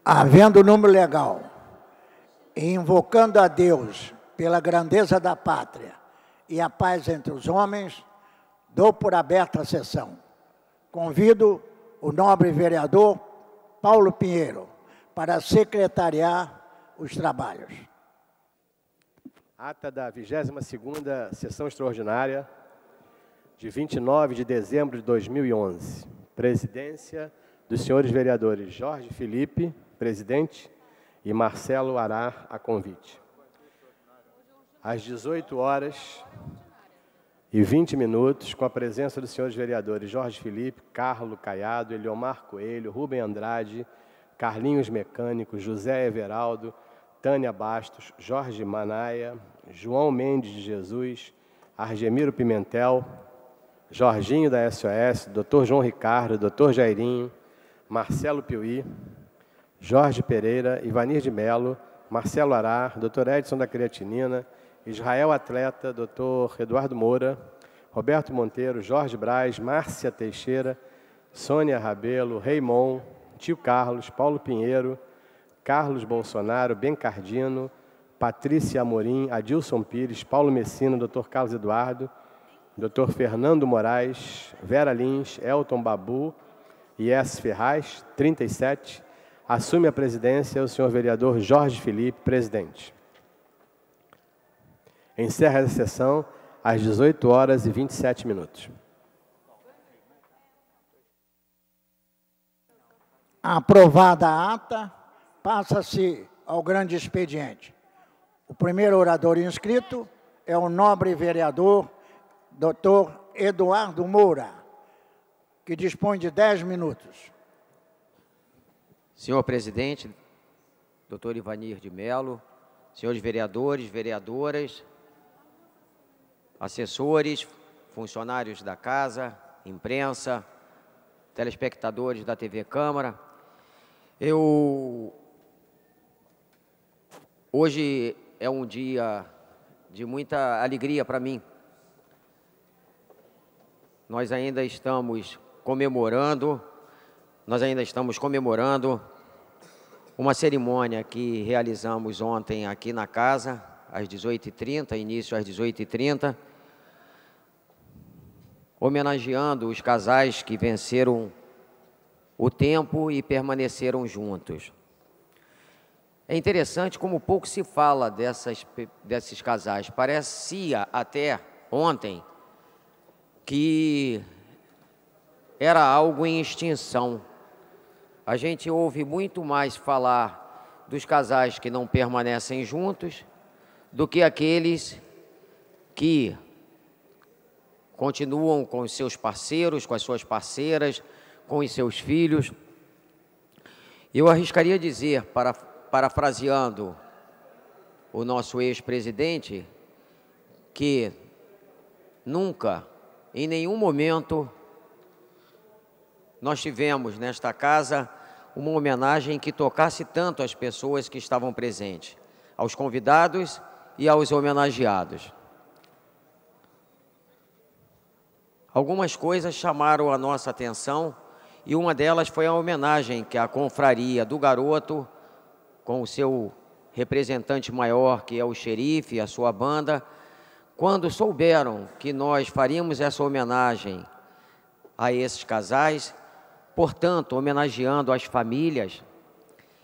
Havendo número legal e invocando a Deus pela grandeza da pátria e a paz entre os homens, dou por aberta a sessão. Convido o nobre vereador Paulo Pinheiro para secretariar os trabalhos. Ata da 22ª Sessão Extraordinária de 29 de dezembro de 2011. Presidência dos senhores vereadores Jorge Felipe, presidente, e Marcelo Arar, a convite. Às 18h20, com a presença dos senhores vereadores Jorge Felipe, Carlos Caiado, Eliomar Coelho, Rubem Andrade, Carlinhos Mecânico, José Everaldo, Tânia Bastos, Jorge Manaia, João Mendes de Jesus, Argemiro Pimentel, Jorginho da SOS, Dr. João Ricardo, Dr. Jairinho, Marcelo Piuí, Jorge Pereira, Ivanir de Melo, Marcelo Arar, Dr. Edson da Creatinina, Israel Atleta, Dr. Eduardo Moura, Roberto Monteiro, Jorge Braz, Márcia Teixeira, Sônia Rabelo, Raimon, Tio Carlos, Paulo Pinheiro, Carlos Bolsonaro, Ben Cardino, Patrícia Amorim, Adilson Pires, Paulo Messina, Dr. Carlos Eduardo, Dr. Fernando Moraes, Vera Lins, Elton Babu e S. Ferraz, 37. Assume a presidência o senhor vereador Jorge Felipe, presidente. Encerra a sessão às 18h27. Aprovada a ata, passa-se ao grande expediente. O primeiro orador inscrito é o nobre vereador Dr. Eduardo Moura, que dispõe de 10 minutos. Senhor presidente, doutor Ivanir de Melo, senhores vereadores, vereadoras, assessores, funcionários da casa, imprensa, telespectadores da TV Câmara. Hoje é um dia de muita alegria para mim. Nós ainda estamos comemorando uma cerimônia que realizamos ontem aqui na casa, às 18h30, início às 18h30, homenageando os casais que venceram o tempo e permaneceram juntos. É interessante como pouco se fala desses casais. Parecia até ontem que era algo em extinção. A gente ouve muito mais falar dos casais que não permanecem juntos do que aqueles que continuam com os seus parceiros, com as suas parceiras, com os seus filhos. Eu arriscaria dizer, parafraseando o nosso ex-presidente, que nunca, em nenhum momento, nós tivemos nesta casa uma homenagem que tocasse tanto as pessoas que estavam presentes, aos convidados e aos homenageados. Algumas coisas chamaram a nossa atenção e uma delas foi a homenagem que a confraria do Garoto, com o seu representante maior, que é o xerife, a sua banda, quando souberam que nós faríamos essa homenagem a esses casais, portanto, homenageando as famílias,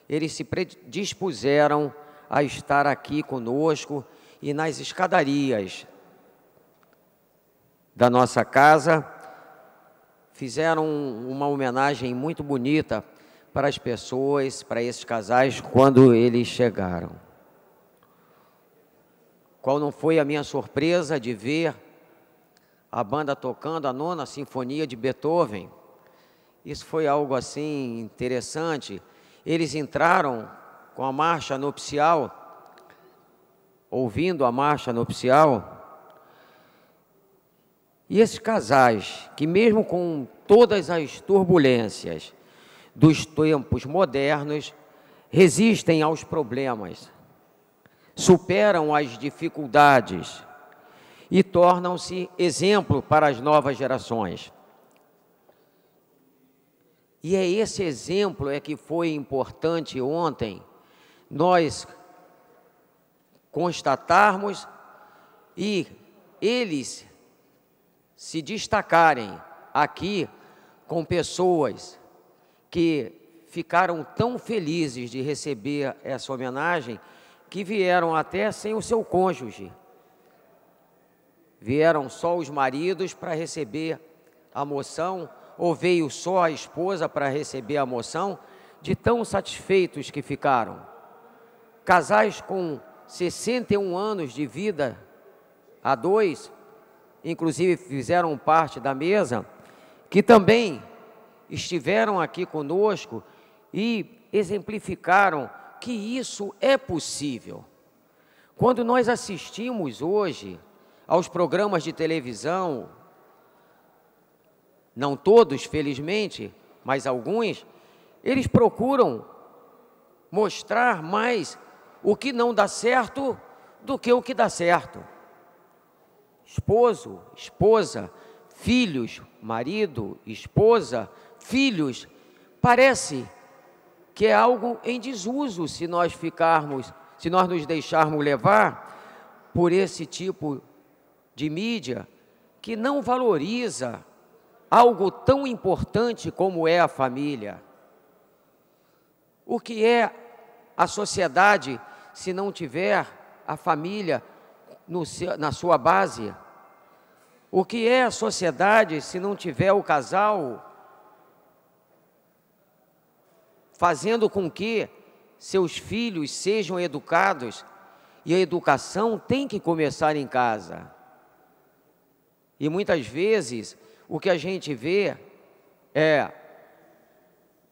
eles se predispuseram a estar aqui conosco e nas escadarias da nossa casa, fizeram uma homenagem muito bonita para as pessoas, para esses casais, quando eles chegaram. Qual não foi a minha surpresa de ver a banda tocando a 9ª Sinfonia de Beethoven. Isso foi algo assim interessante. Eles entraram com a marcha nupcial, ouvindo a marcha nupcial. E esses casais, que mesmo com todas as turbulências dos tempos modernos, resistem aos problemas, superam as dificuldades e tornam-se exemplo para as novas gerações. E é esse exemplo que foi importante ontem nós constatarmos e eles se destacarem aqui com pessoas que ficaram tão felizes de receber essa homenagem que vieram até sem o seu cônjuge. Vieram só os maridos para receber a moção, ou veio só a esposa para receber a moção, de tão satisfeitos que ficaram. Casais com 61 anos de vida a dois, inclusive fizeram parte da mesa, que também estiveram aqui conosco e exemplificaram que isso é possível. Quando nós assistimos hoje aos programas de televisão, não todos, felizmente, mas alguns, eles procuram mostrar mais o que não dá certo do que o que dá certo. Esposo, esposa, filhos, marido, esposa, filhos, parece que é algo em desuso se nós nos deixarmos levar por esse tipo de mídia que não valoriza algo tão importante como é a família. O que é a sociedade se não tiver a família na sua base? O que é a sociedade se não tiver o casal fazendo com que seus filhos sejam educados? E a educação tem que começar em casa. E muitas vezes o que a gente vê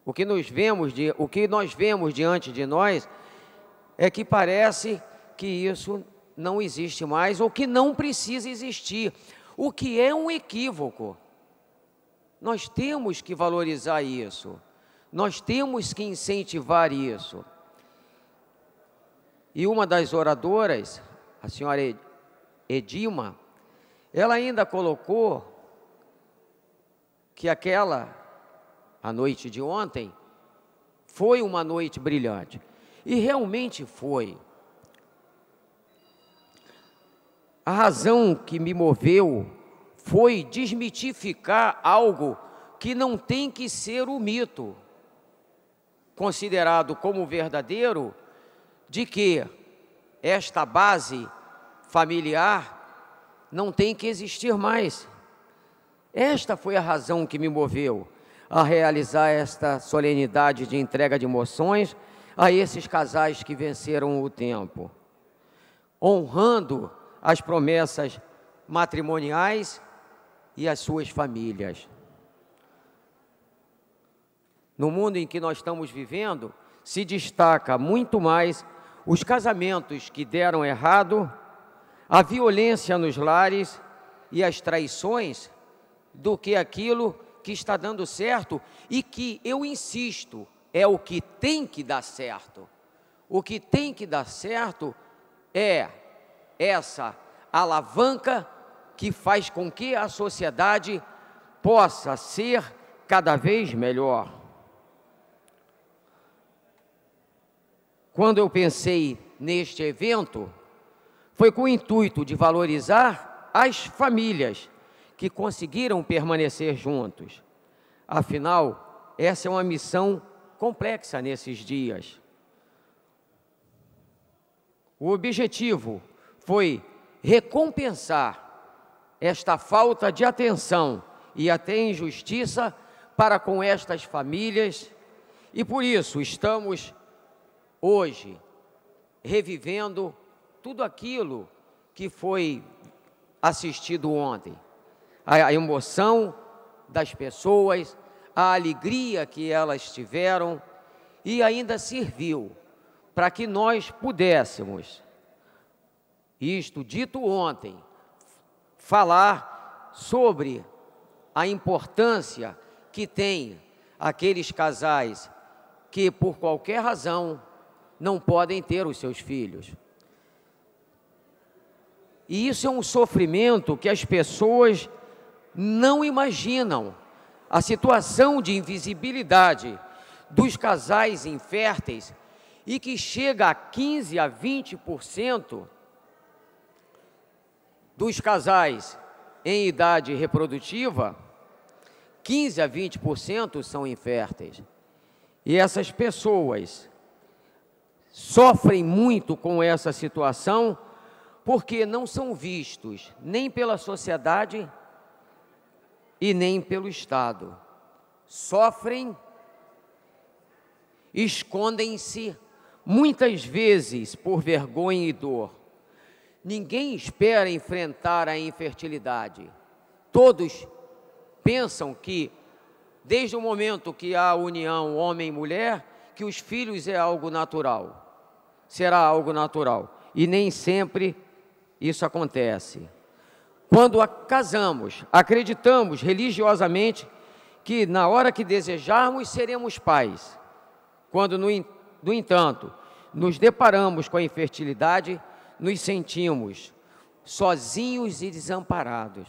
o que nós vemos diante de nós é que parece que isso não existe mais ou que não precisa existir, o que é um equívoco. Nós temos que valorizar isso, nós temos que incentivar isso. E uma das oradoras, a senhora Edilma, ela ainda colocou que a noite de ontem, foi uma noite brilhante. E realmente foi. A razão que me moveu foi desmitificar algo que não tem que ser o mito, considerado como verdadeiro, de que esta base familiar não tem que existir mais. Esta foi a razão que me moveu a realizar esta solenidade de entrega de moções a esses casais que venceram o tempo, honrando as promessas matrimoniais e as suas famílias. No mundo em que nós estamos vivendo, se destaca muito mais os casamentos que deram errado, a violência nos lares e as traições, do que aquilo que está dando certo e que, eu insisto, é o que tem que dar certo. O que tem que dar certo é essa alavanca que faz com que a sociedade possa ser cada vez melhor. Quando eu pensei neste evento, foi com o intuito de valorizar as famílias que conseguiram permanecer juntos. Afinal, essa é uma missão complexa nesses dias. O objetivo foi recompensar esta falta de atenção e até injustiça para com estas famílias, e por isso estamos hoje revivendo tudo aquilo que foi assistido ontem. A emoção das pessoas, a alegria que elas tiveram, e ainda serviu para que nós pudéssemos, isto dito ontem, falar sobre a importância que tem aqueles casais que, por qualquer razão, não podem ter os seus filhos. E isso é um sofrimento que as pessoas não imaginam a situação de invisibilidade dos casais inférteis e que chega a 15% a 20% dos casais em idade reprodutiva, 15% a 20% são inférteis. E essas pessoas sofrem muito com essa situação porque não são vistos nem pela sociedade e nem pelo Estado. Sofrem, escondem-se, muitas vezes por vergonha e dor. Ninguém espera enfrentar a infertilidade. Todos pensam que, desde o momento que há a união homem e mulher, que os filhos é algo natural, será algo natural. E nem sempre isso acontece. Quando casamos, acreditamos religiosamente que na hora que desejarmos seremos pais. Quando, no entanto, nos deparamos com a infertilidade, nos sentimos sozinhos e desamparados.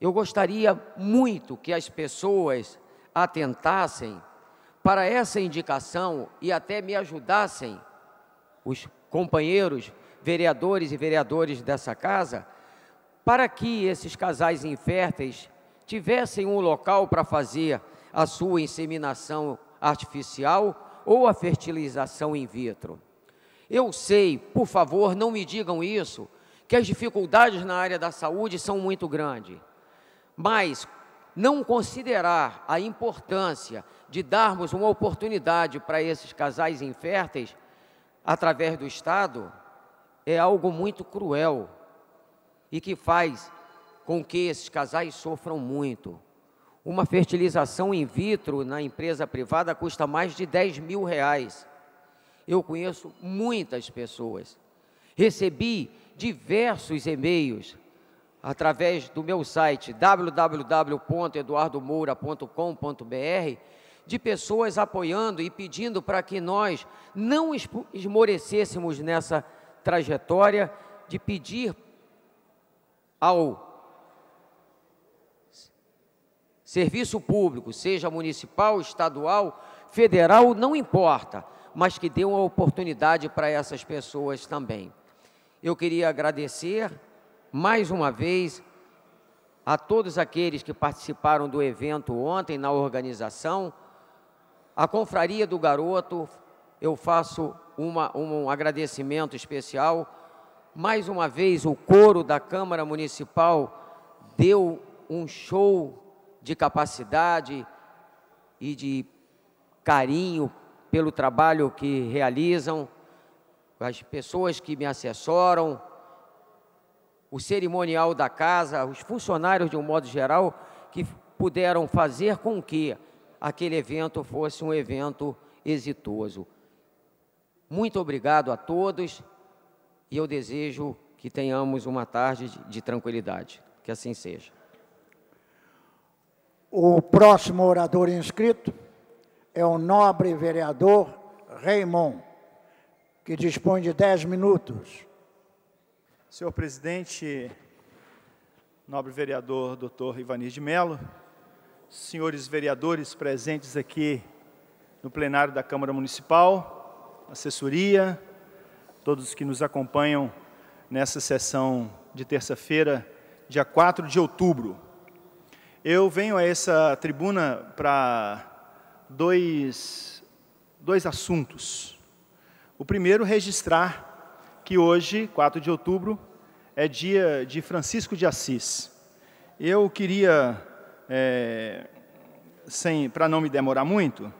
Eu gostaria muito que as pessoas atentassem para essa indicação e até me ajudassem, os companheiros, vereadores e vereadoras dessa casa, para que esses casais inférteis tivessem um local para fazer a sua inseminação artificial ou a fertilização in vitro. Eu sei, por favor, não me digam isso, que as dificuldades na área da saúde são muito grandes, mas não considerar a importância de darmos uma oportunidade para esses casais inférteis através do Estado é algo muito cruel e que faz com que esses casais sofram muito. Uma fertilização in vitro na empresa privada custa mais de R$10.000. Eu conheço muitas pessoas. Recebi diversos e-mails através do meu site www.eduardomoura.com.br de pessoas apoiando e pedindo para que nós não esmorecêssemos nessa trajetória de pedir ao serviço público, seja municipal, estadual, federal, não importa, mas que dê uma oportunidade para essas pessoas também. Eu queria agradecer mais uma vez a todos aqueles que participaram do evento ontem na organização. A Confraria do Garoto, eu faço um agradecimento especial. Mais uma vez, o coro da Câmara Municipal deu um show de capacidade e de carinho pelo trabalho que realizam, as pessoas que me assessoram, o cerimonial da casa, os funcionários de um modo geral, que puderam fazer com que aquele evento fosse um evento exitoso. Muito obrigado a todos e eu desejo que tenhamos uma tarde de tranquilidade. Que assim seja. O próximo orador inscrito é o nobre vereador Raymond, que dispõe de 10 minutos. Senhor presidente, nobre vereador Dr. Ivanir de Mello, senhores vereadores presentes aqui no plenário da Câmara Municipal, assessoria, todos que nos acompanham nessa sessão de terça-feira, dia 4 de outubro. Eu venho a essa tribuna para dois assuntos. O primeiro, registrar que hoje, 4 de outubro, é dia de Francisco de Assis. Eu queria, para não me demorar muito,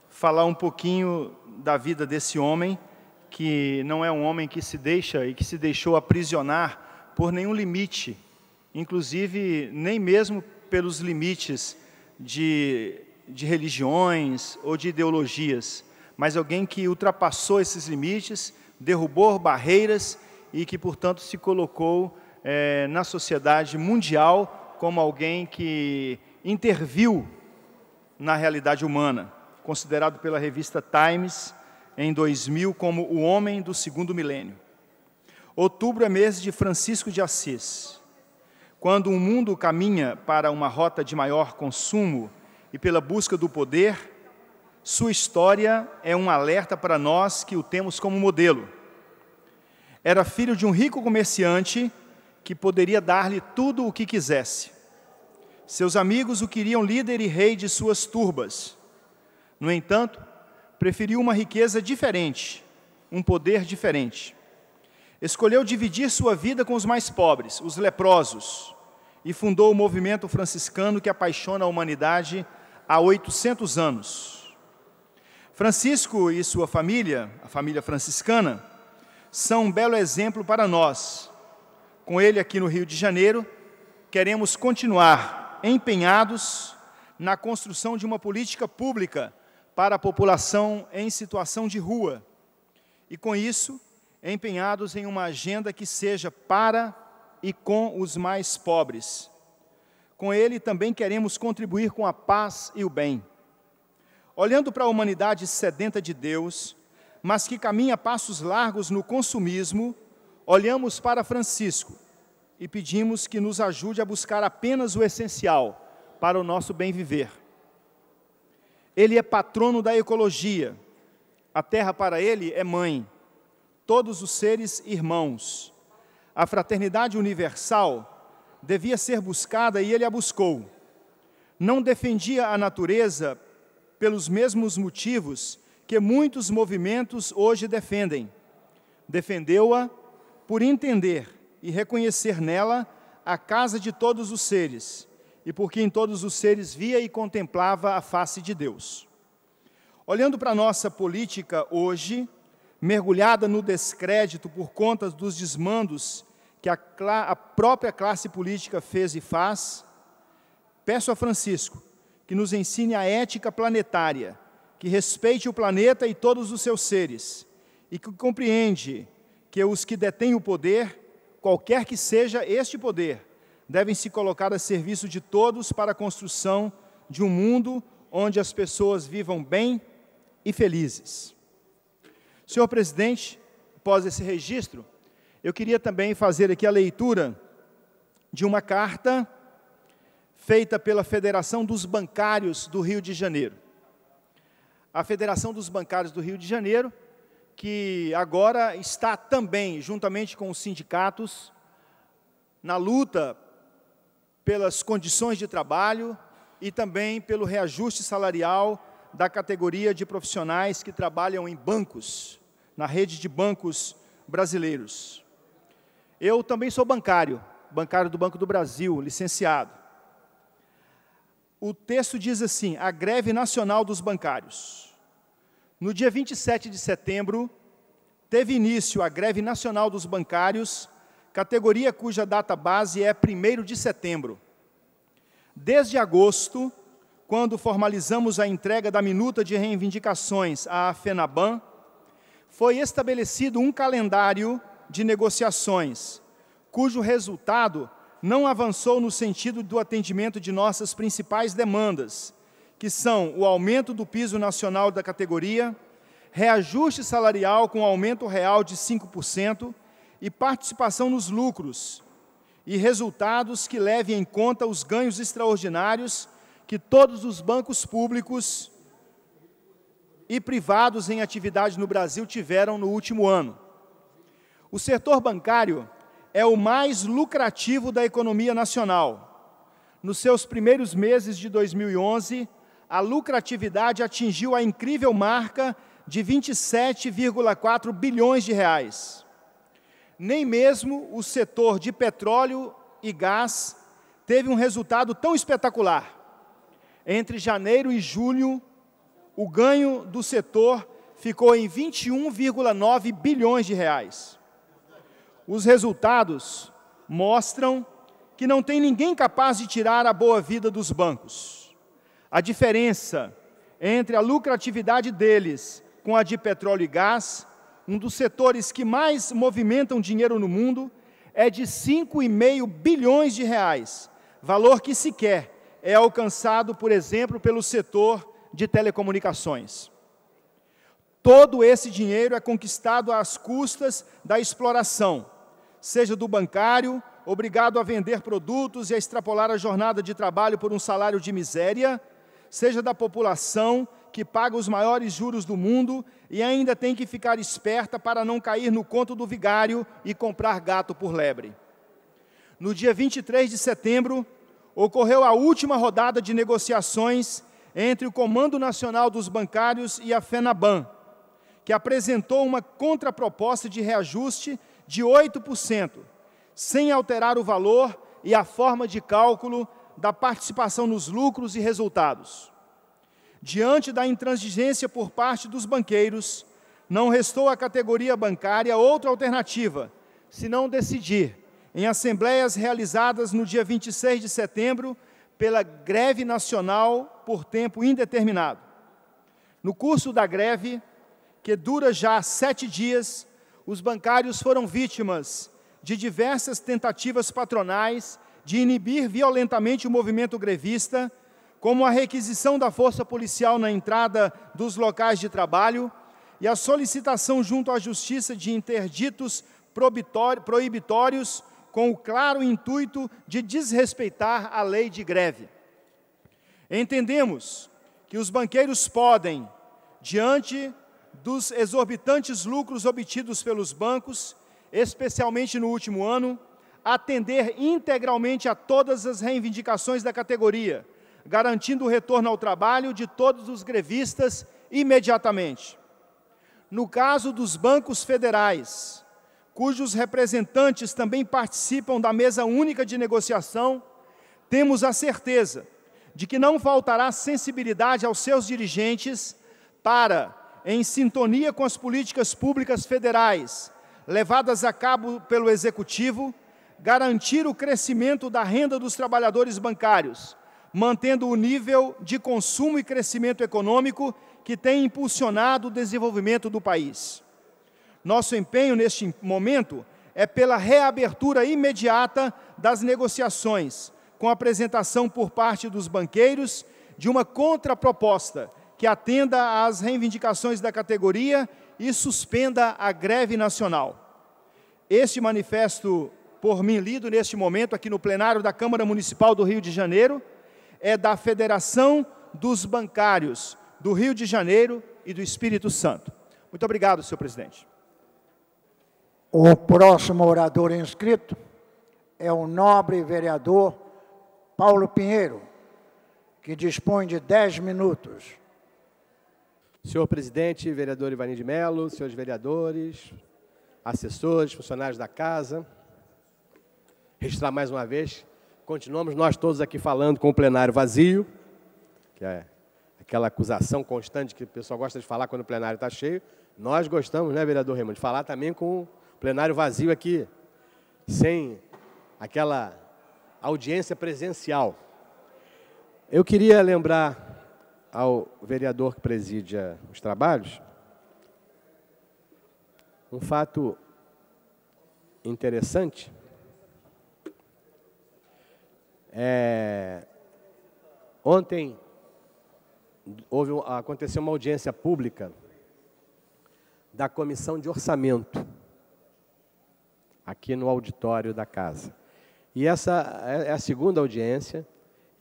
falar um pouquinho da vida desse homem, que não é um homem que se deixa e que se deixou aprisionar por nenhum limite, inclusive nem mesmo pelos limites de religiões ou de ideologias, mas alguém que ultrapassou esses limites, derrubou barreiras e que, portanto, se colocou na sociedade mundial como alguém que interviu na realidade humana, considerado pela revista Times, em 2000, como o homem do segundo milênio. Outubro é mês de Francisco de Assis. Quando o mundo caminha para uma rota de maior consumo e pela busca do poder, sua história é um alerta para nós que o temos como modelo. Era filho de um rico comerciante que poderia dar-lhe tudo o que quisesse. Seus amigos o queriam líder e rei de suas turbas. No entanto, preferiu uma riqueza diferente, um poder diferente. Escolheu dividir sua vida com os mais pobres, os leprosos, e fundou o movimento franciscano que apaixona a humanidade há 800 anos. Francisco e sua família, a família franciscana, são um belo exemplo para nós. Com ele aqui no Rio de Janeiro, queremos continuar empenhados na construção de uma política pública para a população em situação de rua. E com isso, empenhados em uma agenda que seja para e com os mais pobres. Com ele também queremos contribuir com a paz e o bem. Olhando para a humanidade sedenta de Deus, mas que caminha passos largos no consumismo, olhamos para Francisco e pedimos que nos ajude a buscar apenas o essencial para o nosso bem viver. Ele é patrono da ecologia. A terra para ele é mãe. Todos os seres irmãos. A fraternidade universal devia ser buscada e ele a buscou. Não defendia a natureza pelos mesmos motivos que muitos movimentos hoje defendem. Defendeu-a por entender e reconhecer nela a casa de todos os seres, e porque em todos os seres via e contemplava a face de Deus. Olhando para a nossa política hoje, mergulhada no descrédito por conta dos desmandos que a própria classe política fez e faz, peço a Francisco que nos ensine a ética planetária, que respeite o planeta e todos os seus seres, e que compreende que os que detêm o poder, qualquer que seja este poder, devem se colocar a serviço de todos para a construção de um mundo onde as pessoas vivam bem e felizes. Senhor presidente, após esse registro, eu queria também fazer aqui a leitura de uma carta feita pela Federação dos Bancários do Rio de Janeiro. A Federação dos Bancários do Rio de Janeiro, que agora está também, juntamente com os sindicatos, na luta pelas condições de trabalho e também pelo reajuste salarial da categoria de profissionais que trabalham em bancos, na rede de bancos brasileiros. Eu também sou bancário do Banco do Brasil, licenciado. O texto diz assim: a greve nacional dos bancários. No dia 27 de setembro, teve início a greve nacional dos bancários, categoria cuja data base é 1º de setembro. Desde agosto, quando formalizamos a entrega da minuta de reivindicações à FENABAN, foi estabelecido um calendário de negociações, cujo resultado não avançou no sentido do atendimento de nossas principais demandas, que são o aumento do piso nacional da categoria, reajuste salarial com aumento real de 5% e participação nos lucros, e resultados que levem em conta os ganhos extraordinários que todos os bancos públicos e privados em atividade no Brasil tiveram no último ano. O setor bancário é o mais lucrativo da economia nacional. Nos seus primeiros meses de 2011, a lucratividade atingiu a incrível marca de 27,4 bilhões de reais. Nem mesmo o setor de petróleo e gás teve um resultado tão espetacular. Entre janeiro e julho, o ganho do setor ficou em 21,9 bilhões de reais. Os resultados mostram que não tem ninguém capaz de tirar a boa vida dos bancos. A diferença entre a lucratividade deles com a de petróleo e gás, um dos setores que mais movimentam dinheiro no mundo, é de 5,5 bilhões de reais, valor que sequer é alcançado, por exemplo, pelo setor de telecomunicações. Todo esse dinheiro é conquistado às custas da exploração, seja do bancário obrigado a vender produtos e a extrapolar a jornada de trabalho por um salário de miséria, seja da população que paga os maiores juros do mundo e ainda tem que ficar esperta para não cair no conto do vigário e comprar gato por lebre. No dia 23 de setembro, ocorreu a última rodada de negociações entre o Comando Nacional dos Bancários e a FENABAN, que apresentou uma contraproposta de reajuste de 8%, sem alterar o valor e a forma de cálculo da participação nos lucros e resultados. Diante da intransigência por parte dos banqueiros, não restou à categoria bancária outra alternativa, senão decidir, em assembleias realizadas no dia 26 de setembro, pela greve nacional por tempo indeterminado. No curso da greve, que dura já 7 dias, os bancários foram vítimas de diversas tentativas patronais de inibir violentamente o movimento grevista, como a requisição da força policial na entrada dos locais de trabalho e a solicitação junto à Justiça de interditos proibitórios com o claro intuito de desrespeitar a lei de greve. Entendemos que os banqueiros podem, diante dos exorbitantes lucros obtidos pelos bancos, especialmente no último ano, atender integralmente a todas as reivindicações da categoria, garantindo o retorno ao trabalho de todos os grevistas imediatamente. No caso dos bancos federais, cujos representantes também participam da mesa única de negociação, temos a certeza de que não faltará sensibilidade aos seus dirigentes para, em sintonia com as políticas públicas federais levadas a cabo pelo Executivo, garantir o crescimento da renda dos trabalhadores bancários, mantendo o nível de consumo e crescimento econômico que tem impulsionado o desenvolvimento do país. Nosso empenho neste momento é pela reabertura imediata das negociações, com a apresentação por parte dos banqueiros de uma contraproposta que atenda às reivindicações da categoria e suspenda a greve nacional. Este manifesto, por mim lido neste momento aqui no plenário da Câmara Municipal do Rio de Janeiro, é da Federação dos Bancários do Rio de Janeiro e do Espírito Santo. Muito obrigado, senhor presidente. O próximo orador inscrito é o nobre vereador Paulo Pinheiro, que dispõe de 10 minutos. Senhor presidente, vereador Ivanir de Mello, senhores vereadores, assessores, funcionários da casa, registrar mais uma vez, continuamos nós todos aqui falando com o plenário vazio, que é aquela acusação constante que o pessoal gosta de falar quando o plenário está cheio. Nós gostamos, né, vereador Raimundo, de falar também com o plenário vazio aqui, sem aquela audiência presencial. Eu queria lembrar ao vereador que presidia os trabalhos um fato interessante. Ontem aconteceu uma audiência pública da Comissão de Orçamento, aqui no auditório da casa. E essa é a segunda audiência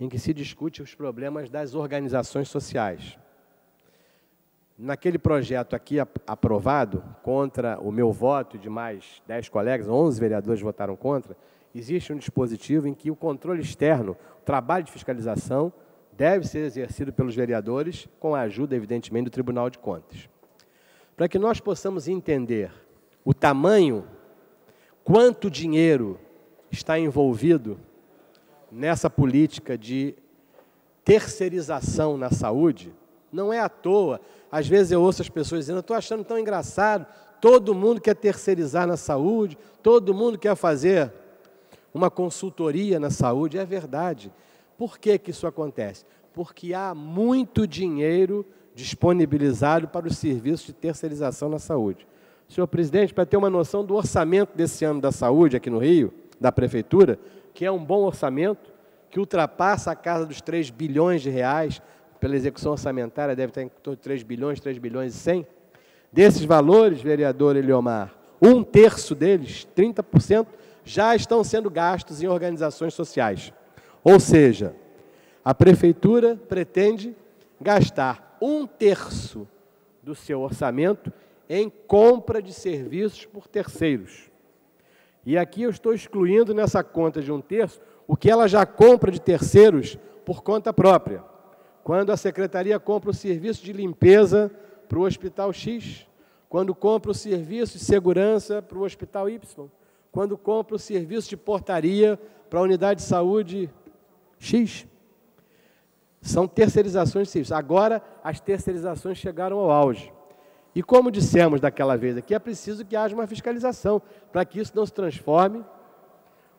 em que se discute os problemas das organizações sociais. Naquele projeto aqui aprovado, contra o meu voto e de mais 10 colegas, 11 vereadores votaram contra, existe um dispositivo em que o controle externo, o trabalho de fiscalização, deve ser exercido pelos vereadores, com a ajuda, evidentemente, do Tribunal de Contas. Para que nós possamos entender o tamanho, quanto dinheiro está envolvido nessa política de terceirização na saúde, não é à toa. Às vezes eu ouço as pessoas dizendo, eu estou achando tão engraçado, todo mundo quer terceirizar na saúde, todo mundo quer fazer uma consultoria na saúde. É verdade. Por que que isso acontece? Porque há muito dinheiro disponibilizado para os serviços de terceirização na saúde. Senhor presidente, para ter uma noção do orçamento desse ano da saúde aqui no Rio, da Prefeitura, que é um bom orçamento, que ultrapassa a casa dos 3 bilhões de reais, pela execução orçamentária deve estar em torno de 3 bilhões e 100. Desses valores, vereador Eliomar, 1/3 deles, 30%, já estão sendo gastos em organizações sociais. Ou seja, a prefeitura pretende gastar 1/3 do seu orçamento em compra de serviços por terceiros. E aqui eu estou excluindo nessa conta de 1/3 o que ela já compra de terceiros por conta própria. Quando a secretaria compra o serviço de limpeza para o Hospital X, quando compra o serviço de segurança para o Hospital Y, quando compra o serviço de portaria para a unidade de saúde X. São terceirizações de serviços. Agora, as terceirizações chegaram ao auge. E como dissemos daquela vez aqui, é preciso que haja uma fiscalização, para que isso não se transforme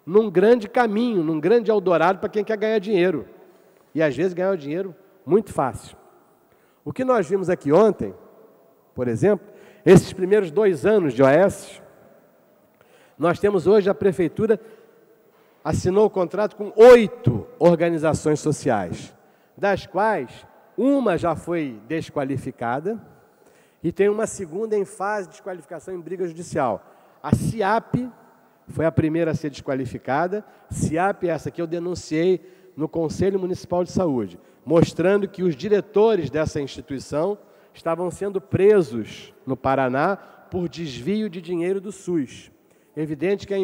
num grande caminho, num grande eldorado para quem quer ganhar dinheiro. E às vezes ganhar o dinheiro muito fácil. O que nós vimos aqui ontem, por exemplo, esses primeiros 2 anos de OAS, nós temos hoje a prefeitura assinou o contrato com 8 organizações sociais, das quais uma já foi desqualificada e tem uma segunda em fase de desqualificação em briga judicial. A CIAP foi a primeira a ser desqualificada. CIAP é essa que eu denunciei no Conselho Municipal de Saúde, mostrando que os diretores dessa instituição estavam sendo presos no Paraná por desvio de dinheiro do SUS. Evidente que a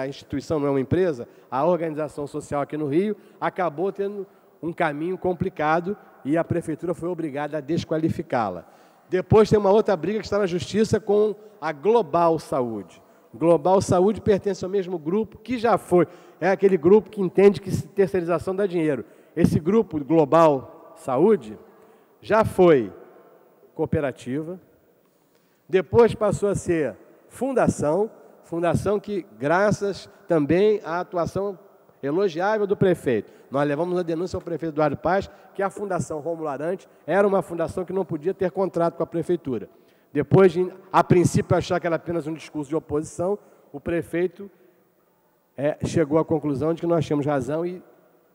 instituição não é uma empresa, a organização social aqui no Rio acabou tendo um caminho complicado e a prefeitura foi obrigada a desqualificá-la. Depois tem uma outra briga que está na justiça com a Global Saúde. Global Saúde pertence ao mesmo grupo que já foi, é aquele grupo que entende que terceirização dá dinheiro. Esse grupo Global Saúde já foi cooperativa, depois passou a ser fundação que, graças também à atuação elogiável do prefeito, nós levamos uma denúncia ao prefeito Eduardo Paz, que a Fundação Rômulo Arantes era uma fundação que não podia ter contrato com a prefeitura. Depois de, a princípio, achar que era apenas um discurso de oposição, o prefeito chegou à conclusão de que nós tínhamos razão e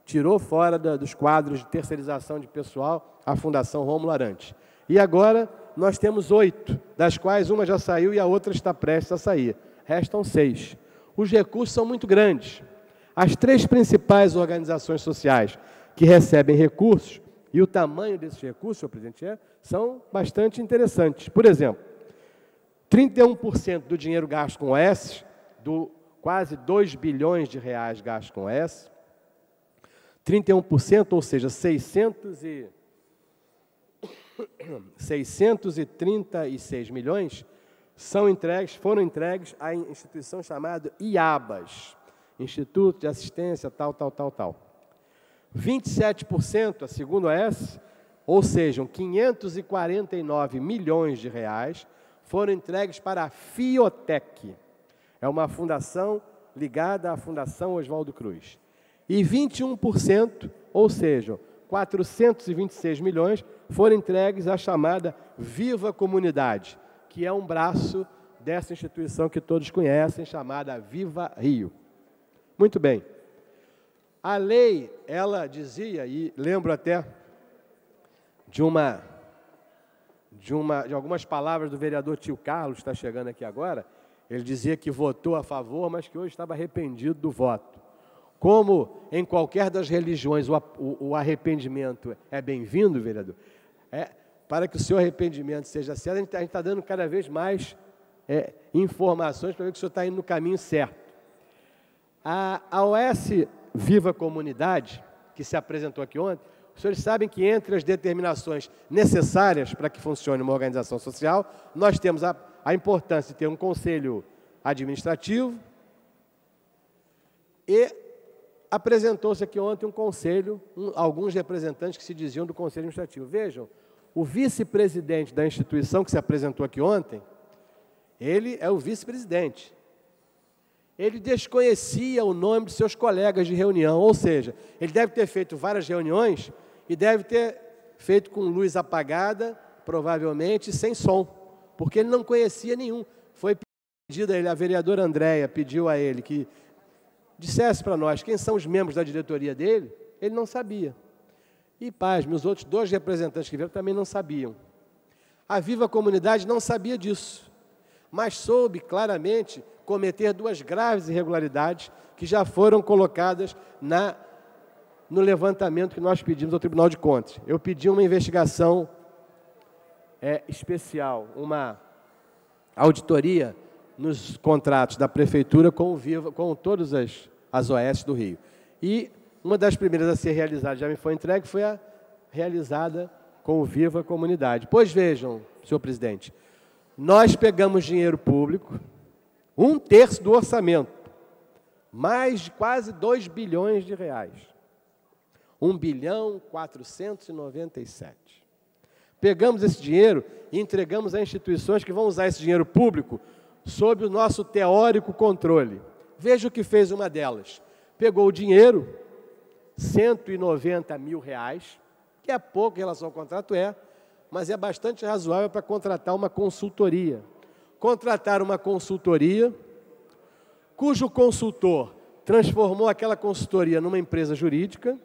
tirou fora dos quadros de terceirização de pessoal a Fundação Rômulo Arantes. E agora nós temos 8, das quais uma já saiu e a outra está prestes a sair. Restam 6. Os recursos são muito grandes. As 3 principais organizações sociais que recebem recursos, e o tamanho desses recursos, senhor presidente, são bastante interessantes. Por exemplo, 31% do dinheiro gasto com OAS, do quase 2 bilhões de reais gastos com OAS, 31%, ou seja, 636 milhões, foram entregues à instituição chamada IABAS, Instituto de Assistência, tal. 27%, a segunda OAS, ou seja, 549 milhões de reais, foram entregues para a Fiotec. É uma fundação ligada à Fundação Oswaldo Cruz. E 21%, ou seja, 426 milhões, foram entregues à chamada Viva Comunidade, que é um braço dessa instituição que todos conhecem, chamada Viva Rio. Muito bem. A lei, ela dizia, e lembro até de algumas palavras do vereador Tio Carlos, que está chegando aqui agora, ele dizia que votou a favor, mas que hoje estava arrependido do voto. Como em qualquer das religiões o arrependimento é bem-vindo, vereador, para que o seu arrependimento seja certo, a gente está dando cada vez mais informações para ver que o senhor está indo no caminho certo. A OAS Viva Comunidade, que se apresentou aqui ontem, os senhores sabem que entre as determinações necessárias para que funcione uma organização social, nós temos a importância de ter um conselho administrativo e apresentou-se aqui ontem um conselho, alguns representantes que se diziam do conselho administrativo. Vejam, o vice-presidente da instituição que se apresentou aqui ontem, ele é o vice-presidente. Ele desconhecia o nome de seus colegas de reunião, ou seja, ele deve ter feito várias reuniões e deve ter feito com luz apagada, provavelmente sem som, porque ele não conhecia nenhum. Foi pedido a ele, a vereadora Andréia pediu a ele que dissesse para nós quem são os membros da diretoria dele, ele não sabia. E, pasme, os outros 2 representantes que vieram também não sabiam. A Viva Comunidade não sabia disso, mas soube claramente cometer duas graves irregularidades que já foram colocadas no levantamento que nós pedimos ao Tribunal de Contas. Eu pedi uma investigação especial, uma auditoria nos contratos da Prefeitura com todas as OS do Rio. E uma das primeiras a ser realizada, já me foi entregue, foi a realizada com o Viva Comunidade. Pois vejam, senhor presidente, nós pegamos dinheiro público, 1/3 do orçamento, mais de quase 2 bilhões de reais. 1.497. Pegamos esse dinheiro e entregamos a instituições que vão usar esse dinheiro público sob o nosso teórico controle. Veja o que fez uma delas. Pegou o dinheiro, R$190 mil, que é pouco em relação ao contrato, mas é bastante razoável para contratar uma consultoria. Contratar uma consultoria, cujo consultor transformou aquela consultoria numa empresa jurídica,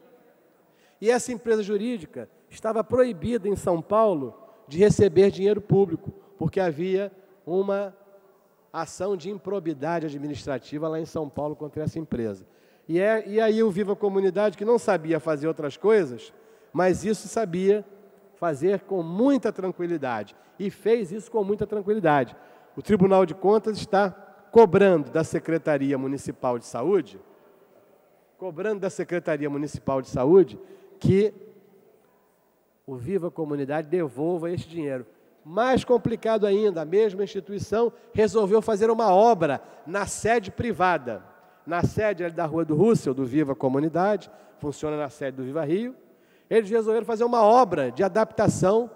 e essa empresa jurídica estava proibida em São Paulo de receber dinheiro público, porque havia uma ação de improbidade administrativa lá em São Paulo contra essa empresa. E aí o Viva Comunidade, que não sabia fazer outras coisas, mas isso sabia fazer com muita tranquilidade, e fez isso com muita tranquilidade. O Tribunal de Contas está cobrando da Secretaria Municipal de Saúde, que o Viva Comunidade devolva este dinheiro. Mais complicado ainda, a mesma instituição resolveu fazer uma obra na sede privada, na sede da Rua do Russell, do Viva Comunidade, funciona na sede do Viva Rio. Eles resolveram fazer uma obra de adaptação,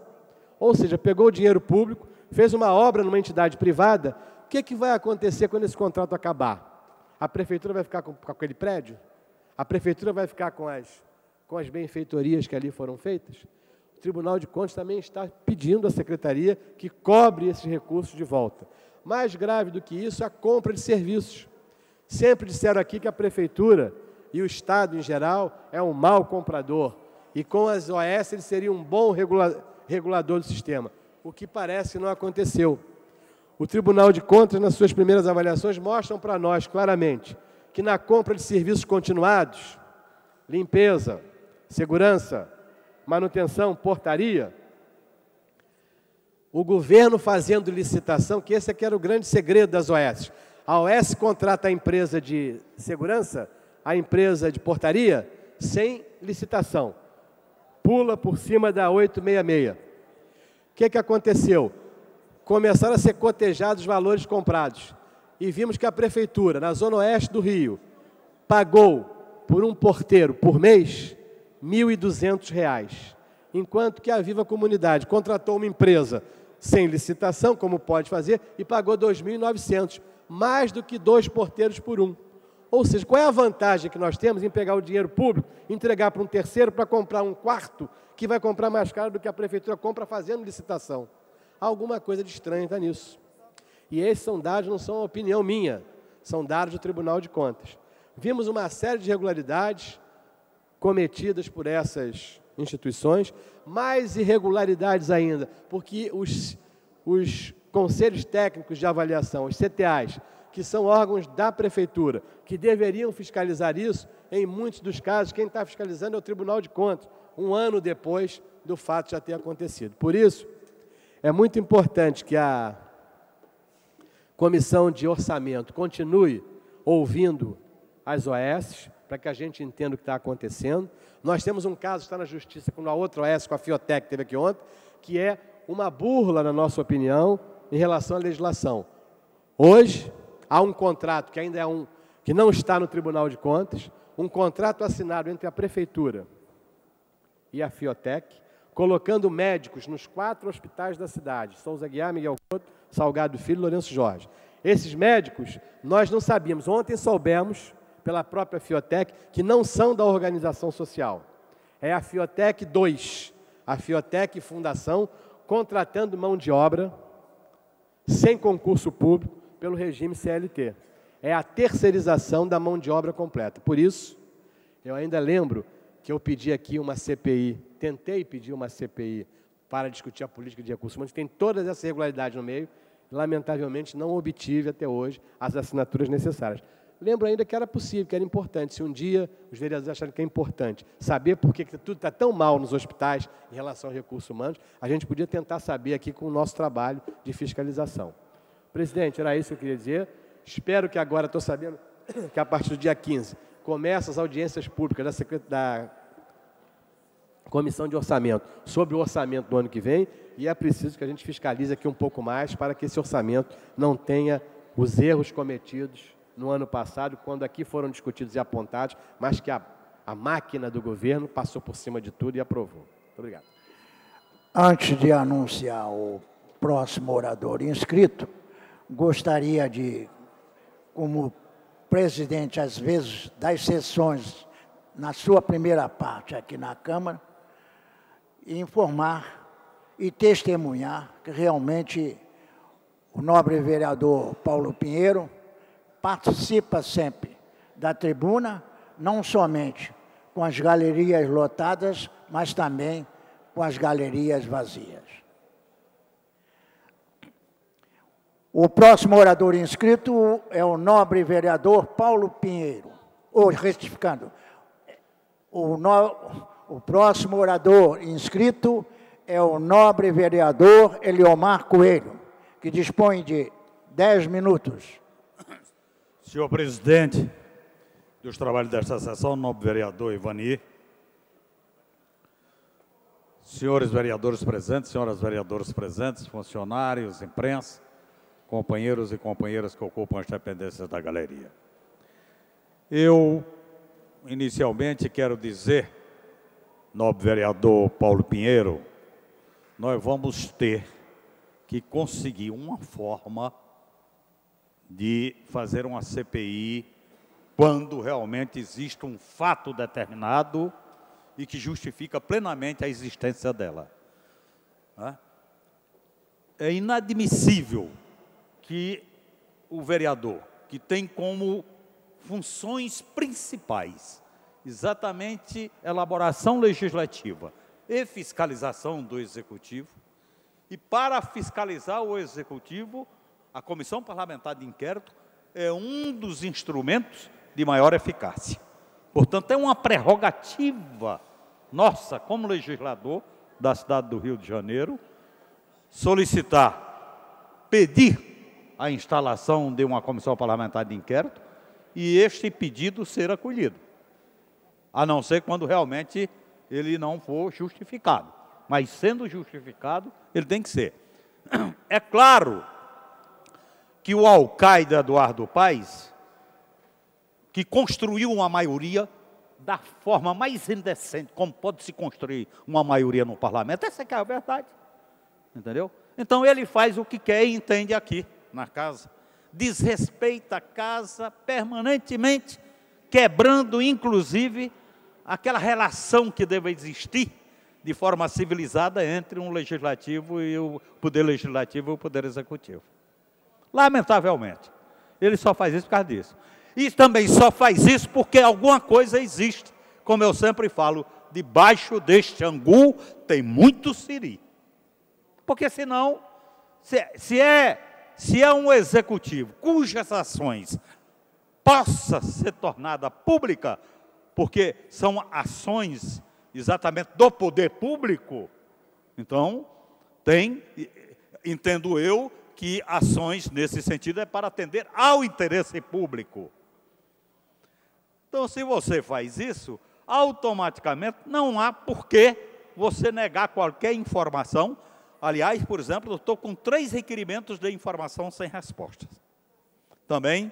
ou seja, pegou o dinheiro público, fez uma obra numa entidade privada. O que vai acontecer quando esse contrato acabar? A Prefeitura vai ficar com aquele prédio? A Prefeitura vai ficar com as benfeitorias que ali foram feitas? O Tribunal de Contas também está pedindo à Secretaria que cobre esses recursos de volta. Mais grave do que isso, a compra de serviços. Sempre disseram aqui que a Prefeitura e o Estado em geral é um mau comprador, e com as OS ele seria um bom regulador do sistema, o que parece não aconteceu. O Tribunal de Contas, nas suas primeiras avaliações, mostram para nós claramente que na compra de serviços continuados, limpeza, segurança, manutenção, portaria, o governo fazendo licitação, que esse aqui era o grande segredo das OS. A OS contrata a empresa de segurança, a empresa de portaria, sem licitação. Pula por cima da 866. O que aconteceu? Começaram a ser cotejados os valores comprados. E vimos que a Prefeitura, na Zona Oeste do Rio, pagou por um porteiro, por mês, R$ 1.200, enquanto que a Viva Comunidade contratou uma empresa sem licitação, como pode fazer, e pagou R$ 2.900, mais do que 2 porteiros por um. Ou seja, qual é a vantagem que nós temos em pegar o dinheiro público, entregar para um terceiro para comprar um quarto, que vai comprar mais caro do que a Prefeitura compra fazendo licitação? Alguma coisa de estranho está nisso. E esses são dados, não são opinião minha, são dados do Tribunal de Contas. Vimos uma série de irregularidades cometidas por essas instituições, mais irregularidades ainda, porque os conselhos técnicos de avaliação, os CTAs, que são órgãos da Prefeitura, que deveriam fiscalizar isso, em muitos dos casos, quem está fiscalizando é o Tribunal de Contas, um ano depois do fato já ter acontecido. Por isso, é muito importante que a Comissão de Orçamento continue ouvindo as OS, para que a gente entenda o que está acontecendo. Nós temos um caso que está na Justiça com a outra OS, com a Fiotec, que teve aqui ontem, que é uma burla, na nossa opinião, em relação à legislação. Hoje, há um contrato que ainda que não está no Tribunal de Contas, um contrato assinado entre a Prefeitura e a Fiotec, colocando médicos nos 4 hospitais da cidade, Souza Aguiar, Miguel Couto, Salgado Filho e Lourenço Jorge. Esses médicos, nós não sabíamos, ontem soubemos, pela própria Fiotec, que não são da organização social. É a Fiotec 2, a Fiotec Fundação, contratando mão de obra, sem concurso público, pelo regime CLT. É a terceirização da mão de obra completa. Por isso, eu ainda lembro que eu pedi aqui uma CPI, tentei pedir uma CPI para discutir a política de recursos humanos, tem todas essas irregularidades no meio, Lamentavelmente, não obtive até hoje as assinaturas necessárias. Lembro ainda que era possível, que era importante. Se um dia os vereadores acharem que é importante saber por que tudo está tão mal nos hospitais em relação aos recursos humanos, a gente podia tentar saber aqui com o nosso trabalho de fiscalização. Presidente, era isso que eu queria dizer. Espero que agora, estou sabendo que a partir do dia 15, começam as audiências públicas da Comissão de Orçamento sobre o orçamento do ano que vem, e é preciso que a gente fiscalize aqui um pouco mais para que esse orçamento não tenha os erros cometidos no ano passado, quando aqui foram discutidos e apontados, mas que a máquina do governo passou por cima de tudo e aprovou. Muito obrigado. Antes de anunciar o próximo orador inscrito, gostaria de, como presidente, às vezes, das sessões, na sua primeira parte aqui na Câmara, informar e testemunhar que realmente o nobre vereador Paulo Pinheiro participa sempre da tribuna, não somente com as galerias lotadas, mas também com as galerias vazias. O próximo orador inscrito é o nobre vereador Paulo Pinheiro. Retificando, o próximo orador inscrito é o nobre vereador Eliomar Coelho, que dispõe de 10 minutos. Senhor presidente dos trabalhos desta sessão, nobre vereador Ivani, senhores vereadores presentes, senhoras vereadoras presentes, funcionários, imprensa, companheiros e companheiras que ocupam as dependências da galeria. Eu, inicialmente, quero dizer, nobre vereador Paulo Pinheiro, nós vamos ter que conseguir uma forma de fazer uma CPI quando realmente existe um fato determinado e que justifica plenamente a existência dela. É inadmissível que o vereador, que tem como funções principais exatamente elaboração legislativa e fiscalização do Executivo, e para fiscalizar o Executivo, a Comissão Parlamentar de Inquérito é um dos instrumentos de maior eficácia. Portanto, é uma prerrogativa nossa, como legislador da cidade do Rio de Janeiro, solicitar, pedir a instalação de uma Comissão Parlamentar de Inquérito e este pedido ser acolhido, a não ser quando realmente ele não for justificado. Mas, sendo justificado, ele tem que ser. É claro que o alcaide Eduardo Paes, que construiu uma maioria da forma mais indecente, como pode se construir uma maioria no parlamento, essa que é a verdade, entendeu? Então ele faz o que quer e entende aqui na casa, desrespeita a casa permanentemente, quebrando inclusive aquela relação que deve existir de forma civilizada entre um legislativo e o poder legislativo e o poder executivo. Lamentavelmente, ele só faz isso por causa disso. E também só faz isso porque alguma coisa existe. Como eu sempre falo, debaixo deste angu tem muito siri. Porque senão, se é um executivo cujas ações possa ser tornada pública, porque são ações exatamente do poder público, então entendo eu, que ações nesse sentido é para atender ao interesse público. Então, se você faz isso, automaticamente não há por que você negar qualquer informação. Aliás, por exemplo, eu estou com 3 requerimentos de informação sem respostas. Também,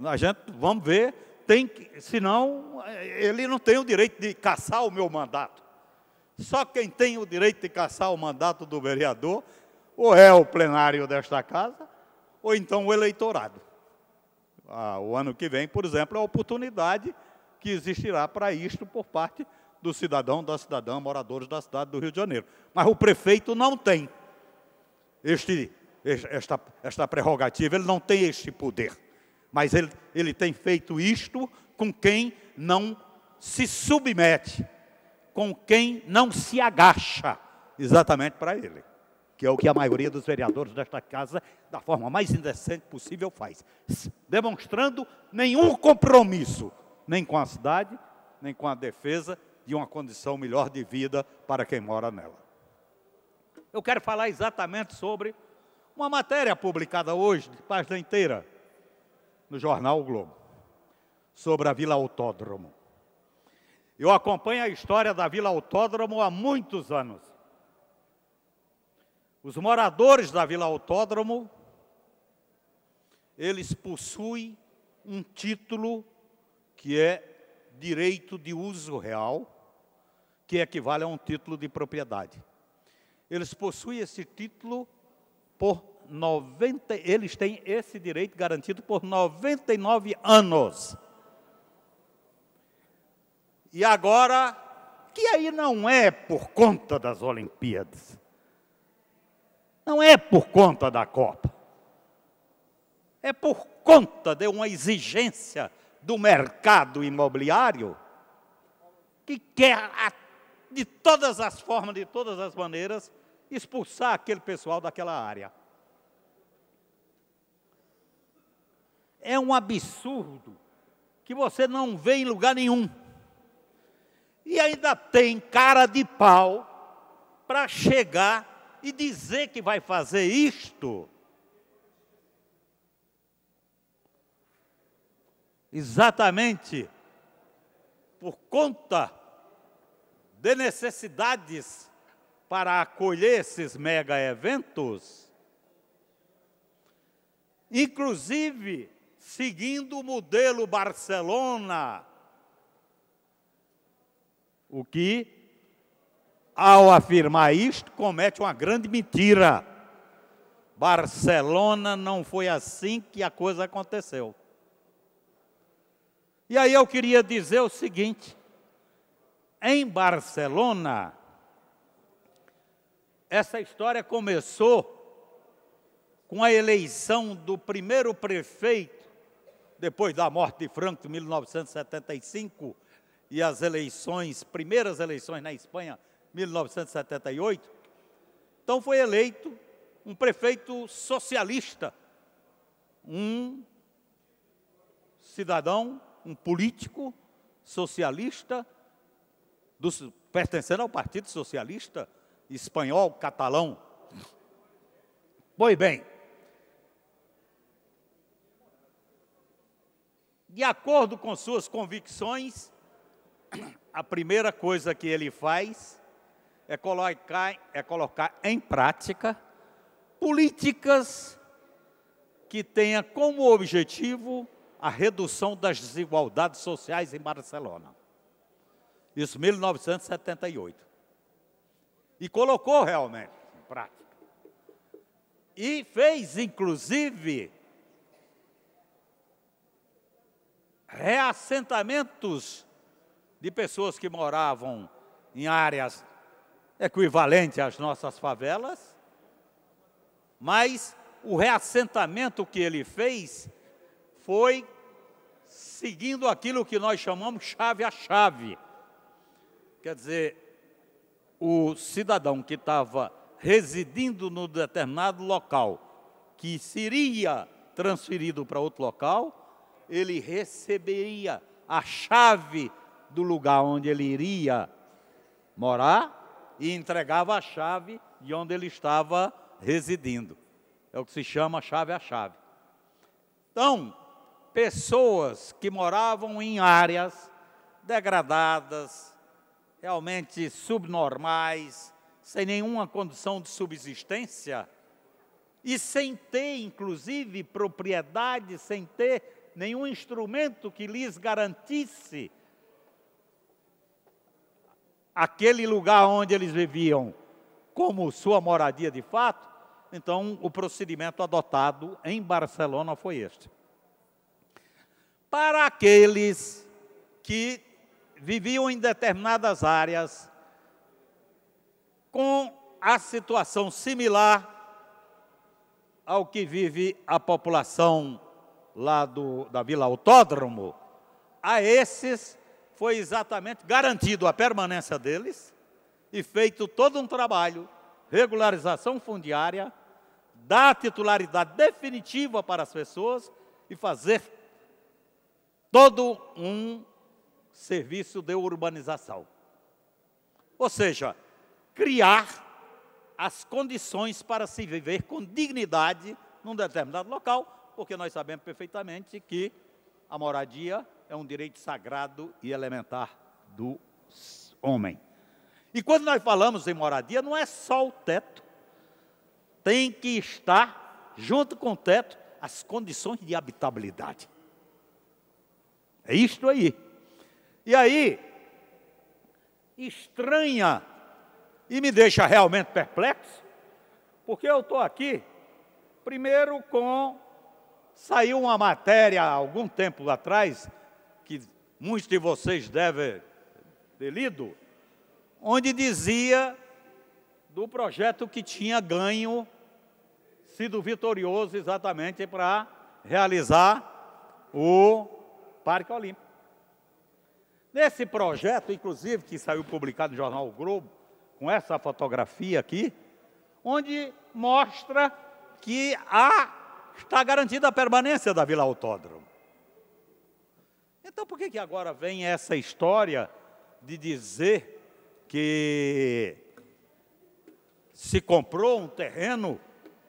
a gente, vamos ver, senão ele não tem o direito de cassar o meu mandato. Só quem tem o direito de cassar o mandato do vereador ou é o plenário desta casa, ou então o eleitorado. O ano que vem, por exemplo, é a oportunidade que existirá para isto por parte do cidadão, da cidadã, moradores da cidade do Rio de Janeiro. Mas o prefeito não tem esta prerrogativa, ele não tem este poder. Mas ele tem feito isto com quem não se submete, com quem não se agacha exatamente para ele. que é o que a maioria dos vereadores desta casa, da forma mais indecente possível, faz, demonstrando nenhum compromisso, nem com a cidade, nem com a defesa de uma condição melhor de vida para quem mora nela. Eu quero falar exatamente sobre uma matéria publicada hoje, de página inteira, no jornal O Globo, sobre a Vila Autódromo. Eu acompanho a história da Vila Autódromo há muitos anos. Os moradores da Vila Autódromo, eles possuem um título que é direito de uso real, que equivale a um título de propriedade. Eles possuem esse título por 90, eles têm esse direito garantido por 99 anos. E agora, que aí não é por conta das Olimpíadas, não é por conta da Copa, é por conta de uma exigência do mercado imobiliário que quer, de todas as formas, de todas as maneiras, expulsar aquele pessoal daquela área. É um absurdo que você não vê em lugar nenhum. E ainda tem cara de pau para chegar e dizer que vai fazer isto. Exatamente por conta de necessidades para acolher esses mega eventos, inclusive seguindo o modelo Barcelona, o que, ao afirmar isto, comete uma grande mentira. Barcelona não foi assim que a coisa aconteceu. E aí eu queria dizer o seguinte: em Barcelona, essa história começou com a eleição do primeiro prefeito, depois da morte de Franco, em 1975, e as primeiras eleições na Espanha, 1978. Então foi eleito um prefeito socialista, um cidadão, um político socialista, pertencendo ao Partido Socialista Espanhol, catalão. Pois bem, de acordo com suas convicções, a primeira coisa que ele faz é colocar em prática políticas que tenham como objetivo a redução das desigualdades sociais em Barcelona. Isso em 1978. E colocou realmente em prática. E fez, inclusive, reassentamentos de pessoas que moravam em áreas equivalentes às nossas favelas, mas o reassentamento que ele fez foi seguindo aquilo que nós chamamos chave a chave. Quer dizer, o cidadão que estava residindo no determinado local, que seria transferido para outro local, ele receberia a chave do lugar onde ele iria morar e entregava a chave de onde ele estava residindo. É o que se chama chave a chave. Então, pessoas que moravam em áreas degradadas, realmente subnormais, sem nenhuma condição de subsistência e sem ter, inclusive, propriedade, sem ter nenhum instrumento que lhes garantisse aquele lugar onde eles viviam como sua moradia de fato. Então, o procedimento adotado em Barcelona foi este. Para aqueles que viviam em determinadas áreas com a situação similar ao que vive a população lá da Vila Autódromo, a esses foi exatamente garantido a permanência deles e feito todo um trabalho regularização fundiária, dar titularidade definitiva para as pessoas e fazer todo um serviço de urbanização. Ou seja, criar as condições para se viver com dignidade num determinado local, porque nós sabemos perfeitamente que a moradia é um direito sagrado e elementar do homem. E quando nós falamos em moradia, não é só o teto. Tem que estar, junto com o teto, as condições de habitabilidade. É isto aí. E aí, estranha e me deixa realmente perplexo, porque eu estou aqui, primeiro saiu uma matéria há algum tempo atrás, que muitos de vocês devem ter lido, onde dizia do projeto que tinha ganho, sido vitorioso exatamente para realizar o Parque Olímpico. Nesse projeto, inclusive, que saiu publicado no jornal O Globo, com essa fotografia aqui, onde mostra que está garantida a permanência da Vila Autódromo. Então, por que agora vem essa história de dizer que se comprou um terreno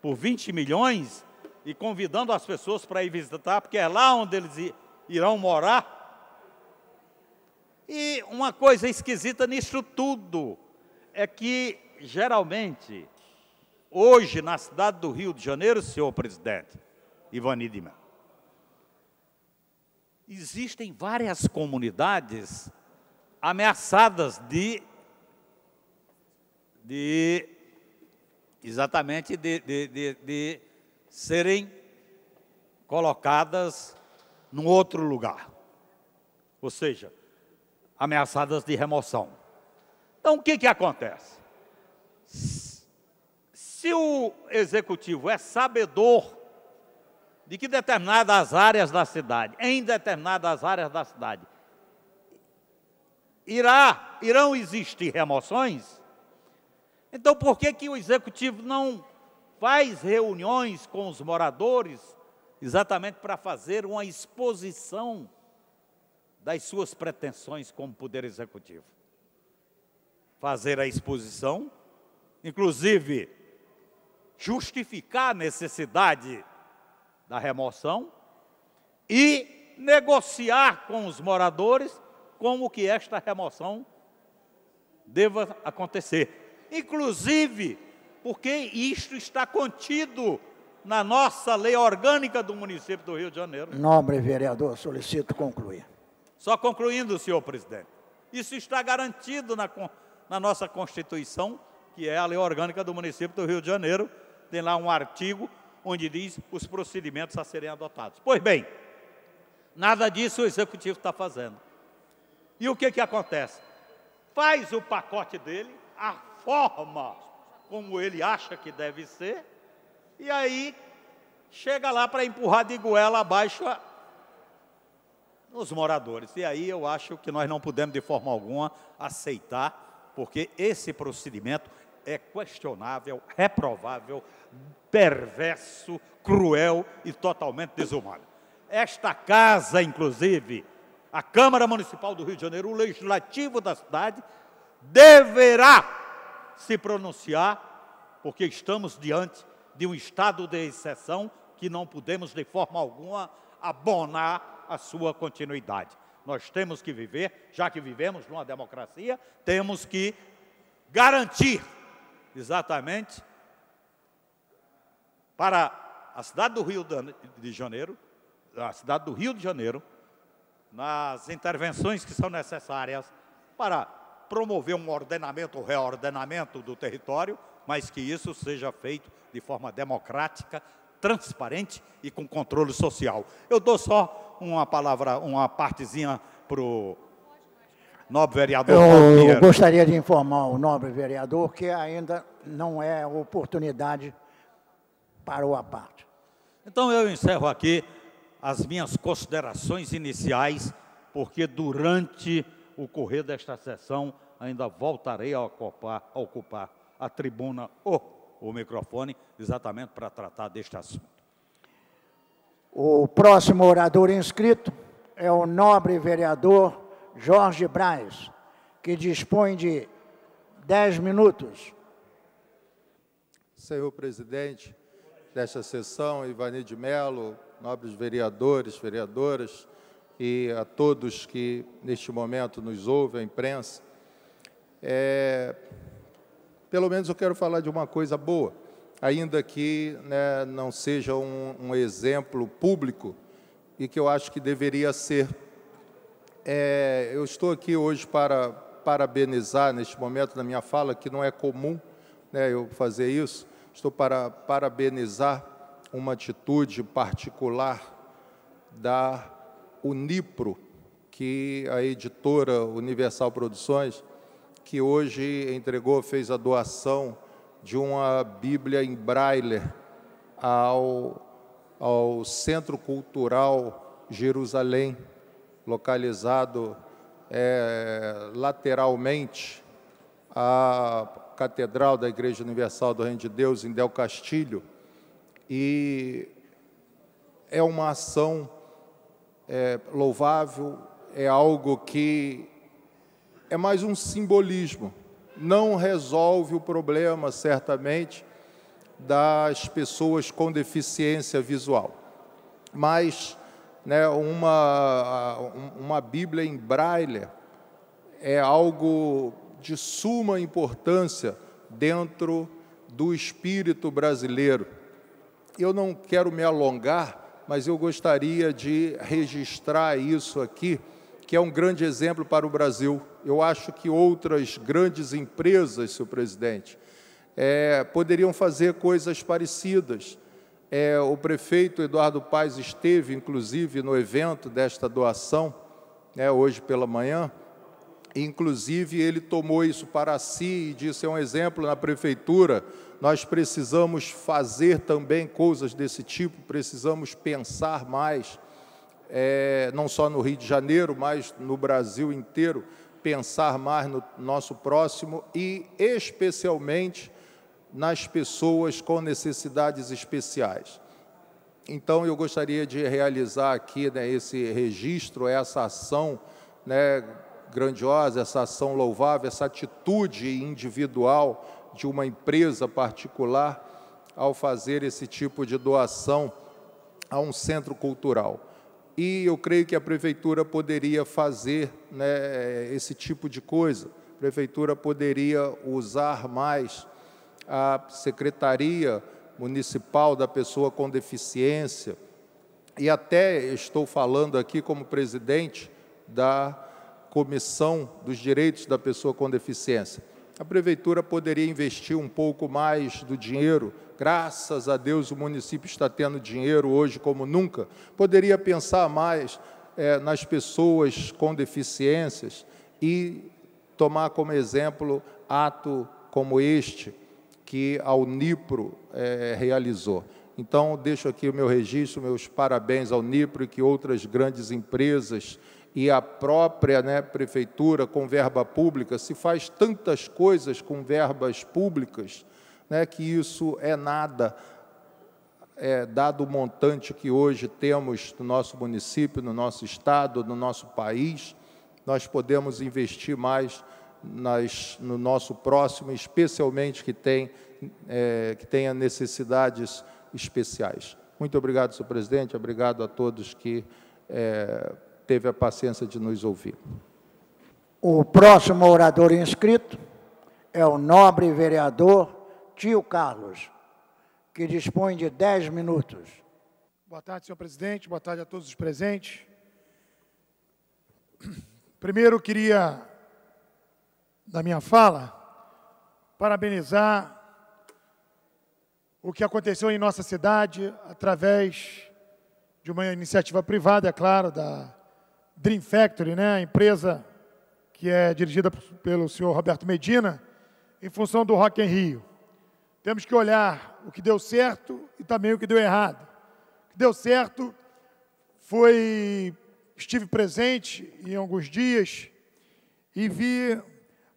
por 20 milhões e convidando as pessoas para ir visitar, porque é lá onde eles irão morar? E uma coisa esquisita nisso tudo é que, geralmente, hoje, na cidade do Rio de Janeiro, senhor presidente, Ivani de Mello, existem várias comunidades ameaçadas exatamente de serem colocadas num outro lugar. Ou seja, ameaçadas de remoção. Então, o que acontece? Se o executivo é sabedor de que determinadas áreas da cidade, em determinadas áreas da cidade, irão existir remoções, então por que o executivo não faz reuniões com os moradores, exatamente para fazer uma exposição das suas pretensões como poder executivo? Fazer a exposição, inclusive justificar a necessidade da remoção e negociar com os moradores como que esta remoção deva acontecer. Inclusive, porque isto está contido na nossa lei orgânica do município do Rio de Janeiro. Nobre vereador, solicito concluir. Só concluindo, senhor presidente, isso está garantido na nossa Constituição, que é a lei orgânica do município do Rio de Janeiro. Tem lá um artigo onde diz os procedimentos a serem adotados. Pois bem, nada disso o executivo está fazendo. E o que acontece? Faz o pacote dele, a forma como ele acha que deve ser, e aí chega lá para empurrar de goela abaixo os moradores. E aí eu acho que nós não podemos de forma alguma aceitar, porque esse procedimento é questionável, reprovável, perverso, cruel e totalmente desumano. Esta casa, inclusive, a Câmara Municipal do Rio de Janeiro, o Legislativo da cidade, deverá se pronunciar, porque estamos diante de um estado de exceção que não podemos de forma alguma abonar a sua continuidade. Nós temos que viver, já que vivemos numa democracia, temos que garantir exatamente para a cidade do Rio de Janeiro, nas intervenções que são necessárias para promover um ordenamento ou reordenamento do território, mas que isso seja feito de forma democrática, transparente e com controle social. Eu dou só uma partezinha para o nobre vereador. Eu gostaria de informar o nobre vereador que ainda não é oportunidade para a parte. Então eu encerro aqui as minhas considerações iniciais, porque durante o correr desta sessão ainda voltarei a ocupar a tribuna o microfone, exatamente para tratar deste assunto. O próximo orador inscrito é o nobre vereador Jorge Braz, que dispõe de 10 minutos. Senhor presidente desta sessão, Ivani de Mello, nobres vereadores, vereadoras e a todos que neste momento nos ouvem, a imprensa, pelo menos eu quero falar de uma coisa boa, ainda que, né, não seja um exemplo público e que eu acho que deveria ser. Eu estou aqui hoje para parabenizar, neste momento da minha fala, que não é comum, né, eu fazer isso, estou para parabenizar uma atitude particular da Unipro, que a editora Universal Produções, que hoje fez a doação de uma Bíblia em Braille ao Centro Cultural Jerusalém, localizado lateralmente à Catedral da Igreja Universal do Reino de Deus, em Del Castilho, e é uma ação louvável, é algo que é mais um simbolismo, não resolve o problema, certamente, das pessoas com deficiência visual, mas, né, uma Bíblia em Braille é algo de suma importância dentro do espírito brasileiro. Eu não quero me alongar, mas eu gostaria de registrar isso aqui, que é um grande exemplo para o Brasil. Eu acho que outras grandes empresas, senhor presidente, poderiam fazer coisas parecidas. O prefeito Eduardo Paes esteve, inclusive, no evento desta doação, hoje pela manhã. Inclusive, ele tomou isso para si e disse, é um exemplo na prefeitura, nós precisamos fazer também coisas desse tipo, precisamos pensar mais, não só no Rio de Janeiro, mas no Brasil inteiro, pensar mais no nosso próximo e, especialmente, nas pessoas com necessidades especiais. Então, eu gostaria de realizar aqui, né, esse registro, essa ação, né, grandiosa, essa ação louvável, essa atitude individual de uma empresa particular ao fazer esse tipo de doação a um centro cultural. E eu creio que a prefeitura poderia fazer, né, esse tipo de coisa. A prefeitura poderia usar mais a Secretaria Municipal da Pessoa com Deficiência, e até estou falando aqui como presidente da Comissão dos Direitos da Pessoa com Deficiência. A prefeitura poderia investir um pouco mais do dinheiro, graças a Deus o município está tendo dinheiro hoje como nunca, poderia pensar mais nas pessoas com deficiências e tomar como exemplo ato como este que a Unipro realizou. Então, deixo aqui o meu registro, meus parabéns ao Unipro e que outras grandes empresas e a própria, né, prefeitura com verba pública, se faz tantas coisas com verbas públicas, né, que isso é nada, dado o montante que hoje temos no nosso município, no nosso estado, no nosso país, nós podemos investir mais no nosso próximo, especialmente que tenha necessidades especiais. Muito obrigado, senhor presidente, obrigado a todos que teve a paciência de nos ouvir. O próximo orador inscrito é o nobre vereador Tio Carlos, que dispõe de 10 minutos. Boa tarde, senhor presidente, boa tarde a todos os presentes. Primeiro, eu queria, na minha fala, parabenizar o que aconteceu em nossa cidade através de uma iniciativa privada, é claro, da Dream Factory, né, a empresa que é dirigida pelo senhor Roberto Medina, em função do Rock in Rio. Temos que olhar o que deu certo e também o que deu errado. O que deu certo estive presente em alguns dias e vi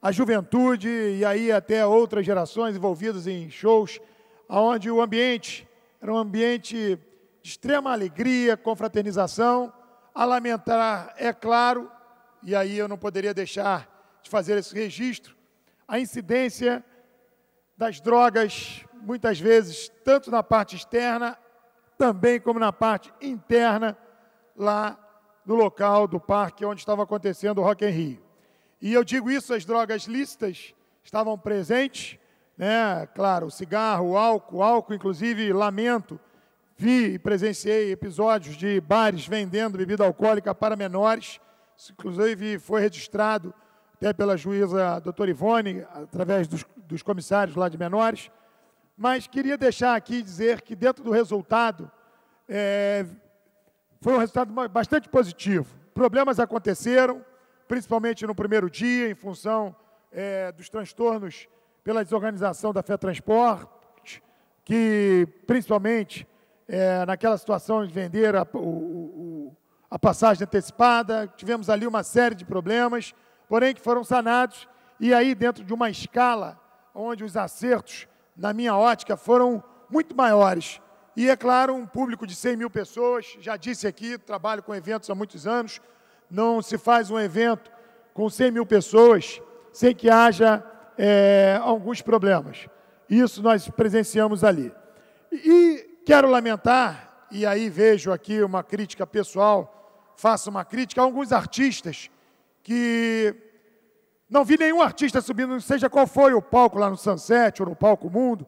a juventude e aí até outras gerações envolvidas em shows, onde o ambiente era um ambiente de extrema alegria, confraternização. A lamentar, é claro, e aí eu não poderia deixar de fazer esse registro, a incidência das drogas, muitas vezes, tanto na parte externa, também como na parte interna, lá no local do parque onde estava acontecendo o Rock in Rio. E eu digo isso, as drogas lícitas estavam presentes, né? Claro, o cigarro, o álcool, inclusive, lamento, vi e presenciei episódios de bares vendendo bebida alcoólica para menores, isso, inclusive, foi registrado até pela juíza doutora Ivone, através dos comissários lá de menores, mas queria deixar aqui dizer que dentro do resultado, foi um resultado bastante positivo. Problemas aconteceram, principalmente no primeiro dia, em função dos transtornos pela desorganização da FETransporte, que principalmente naquela situação de vender a passagem antecipada, tivemos ali uma série de problemas, porém que foram sanados, e aí dentro de uma escala onde os acertos, na minha ótica, foram muito maiores. E, é claro, um público de 100 mil pessoas, já disse aqui, trabalho com eventos há muitos anos, não se faz um evento com 100 mil pessoas sem que haja alguns problemas. Isso nós presenciamos ali. E quero lamentar, e aí vejo aqui uma crítica pessoal, faço uma crítica a alguns artistas que não vi nenhum artista subindo, seja qual foi o palco lá no Sunset ou no Palco Mundo,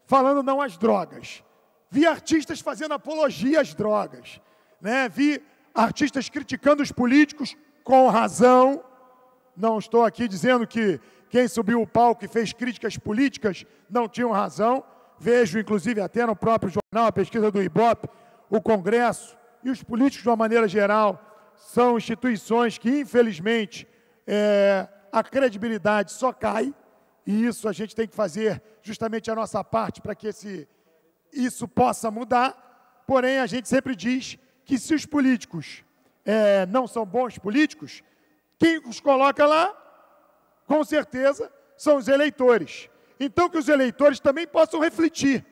falando não às drogas. Vi artistas fazendo apologia às drogas, né? Vi artistas criticando os políticos com razão. Não estou aqui dizendo que quem subiu o palco e fez críticas políticas não tinham razão. Vejo, inclusive, até no próprio jornal, a pesquisa do Ibope, o Congresso e os políticos, de uma maneira geral, são instituições que, infelizmente, a credibilidade só cai, e isso a gente tem que fazer justamente a nossa parte para que isso possa mudar. Porém, a gente sempre diz que se os políticos não são bons políticos, quem os coloca lá, com certeza, são os eleitores. Então, que os eleitores também possam refletir,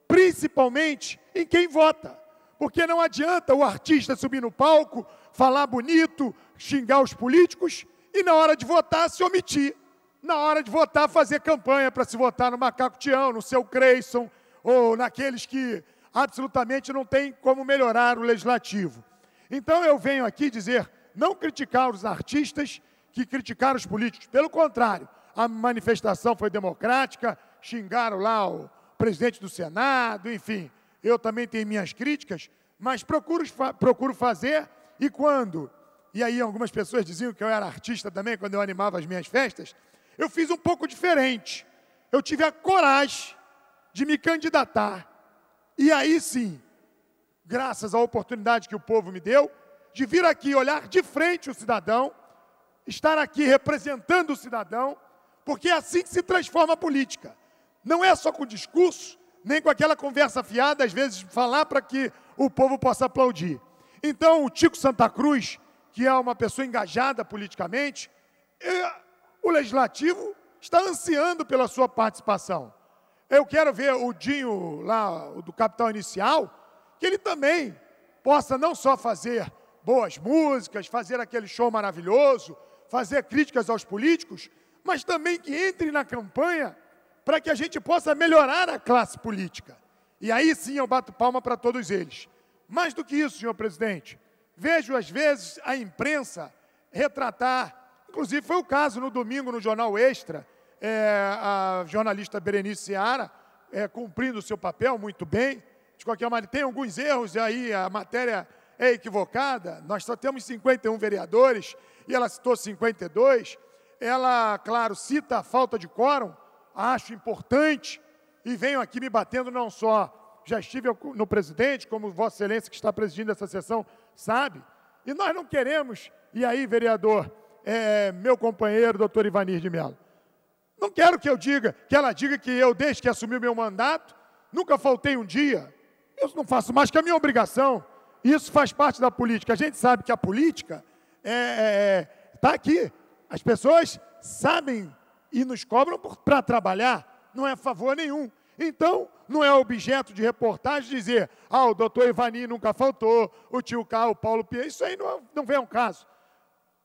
principalmente em quem vota. Porque não adianta o artista subir no palco, falar bonito, xingar os políticos e, na hora de votar, se omitir. Na hora de votar, fazer campanha para se votar no Macaco Tião, no Seu Creyson, ou naqueles que absolutamente não tem como melhorar o legislativo. Então, eu venho aqui dizer, não criticar os artistas que criticaram os políticos. Pelo contrário, a manifestação foi democrática, xingaram lá o presidente do Senado, enfim. Eu também tenho minhas críticas, mas procuro fazer, e quando... E aí algumas pessoas diziam que eu era artista também, quando eu animava as minhas festas, eu fiz um pouco diferente. Eu tive a coragem de me candidatar. E aí sim, graças à oportunidade que o povo me deu, de vir aqui olhar de frente o cidadão, estar aqui representando o cidadão, porque é assim que se transforma a política. Não é só com discurso, nem com aquela conversa fiada, às vezes falar para que o povo possa aplaudir. Então, o Tico Santa Cruz, que é uma pessoa engajada politicamente, o Legislativo está ansiando pela sua participação. Eu quero ver o Dinho, lá, do Capital Inicial, que ele também possa não só fazer boas músicas, fazer aquele show maravilhoso, fazer críticas aos políticos, mas também que entre na campanha para que a gente possa melhorar a classe política. E aí sim eu bato palma para todos eles. Mais do que isso, senhor presidente, vejo às vezes a imprensa retratar, inclusive foi o caso no domingo no Jornal Extra, a jornalista Berenice Seara, cumprindo o seu papel muito bem. De qualquer maneira, tem alguns erros aí, a matéria é equivocada, nós só temos 51 vereadores, e ela citou 52, ela, claro, cita a falta de quórum, acho importante, e venho aqui me batendo não só, já estive no presidente, como Vossa Excelência que está presidindo essa sessão sabe, e nós não queremos, e aí, vereador, meu companheiro, doutor Ivanir de Mello, não quero que ela diga que eu, desde que assumi o meu mandato, nunca faltei um dia, eu não faço mais que a minha obrigação, isso faz parte da política. A gente sabe que a política está aqui. As pessoas sabem e nos cobram para trabalhar, não é favor nenhum. Então, não é objeto de reportagem dizer, o doutor Ivani nunca faltou, o tio Carlos, o Paulo Pinheiro, isso aí não vem ao caso.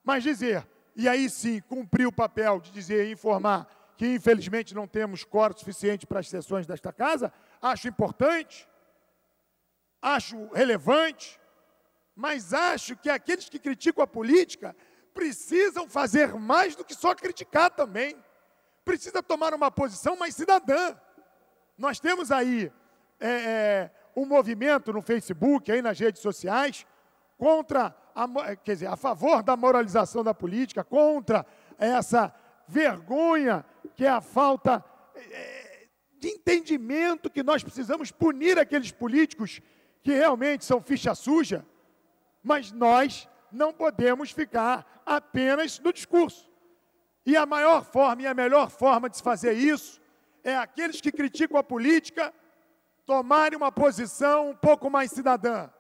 Mas dizer, e aí sim, cumprir o papel de dizer e informar que infelizmente não temos quórum suficiente para as sessões desta casa, acho importante, acho relevante, mas acho que aqueles que criticam a política precisam fazer mais do que só criticar também. Precisa tomar uma posição mais cidadã. Nós temos aí um movimento no Facebook, aí nas redes sociais, a favor da moralização da política, contra essa vergonha que é a falta de entendimento que nós precisamos punir aqueles políticos que realmente são ficha suja, mas nós não podemos ficar apenas no discurso. E a maior forma e a melhor forma de se fazer isso é aqueles que criticam a política tomarem uma posição um pouco mais cidadã.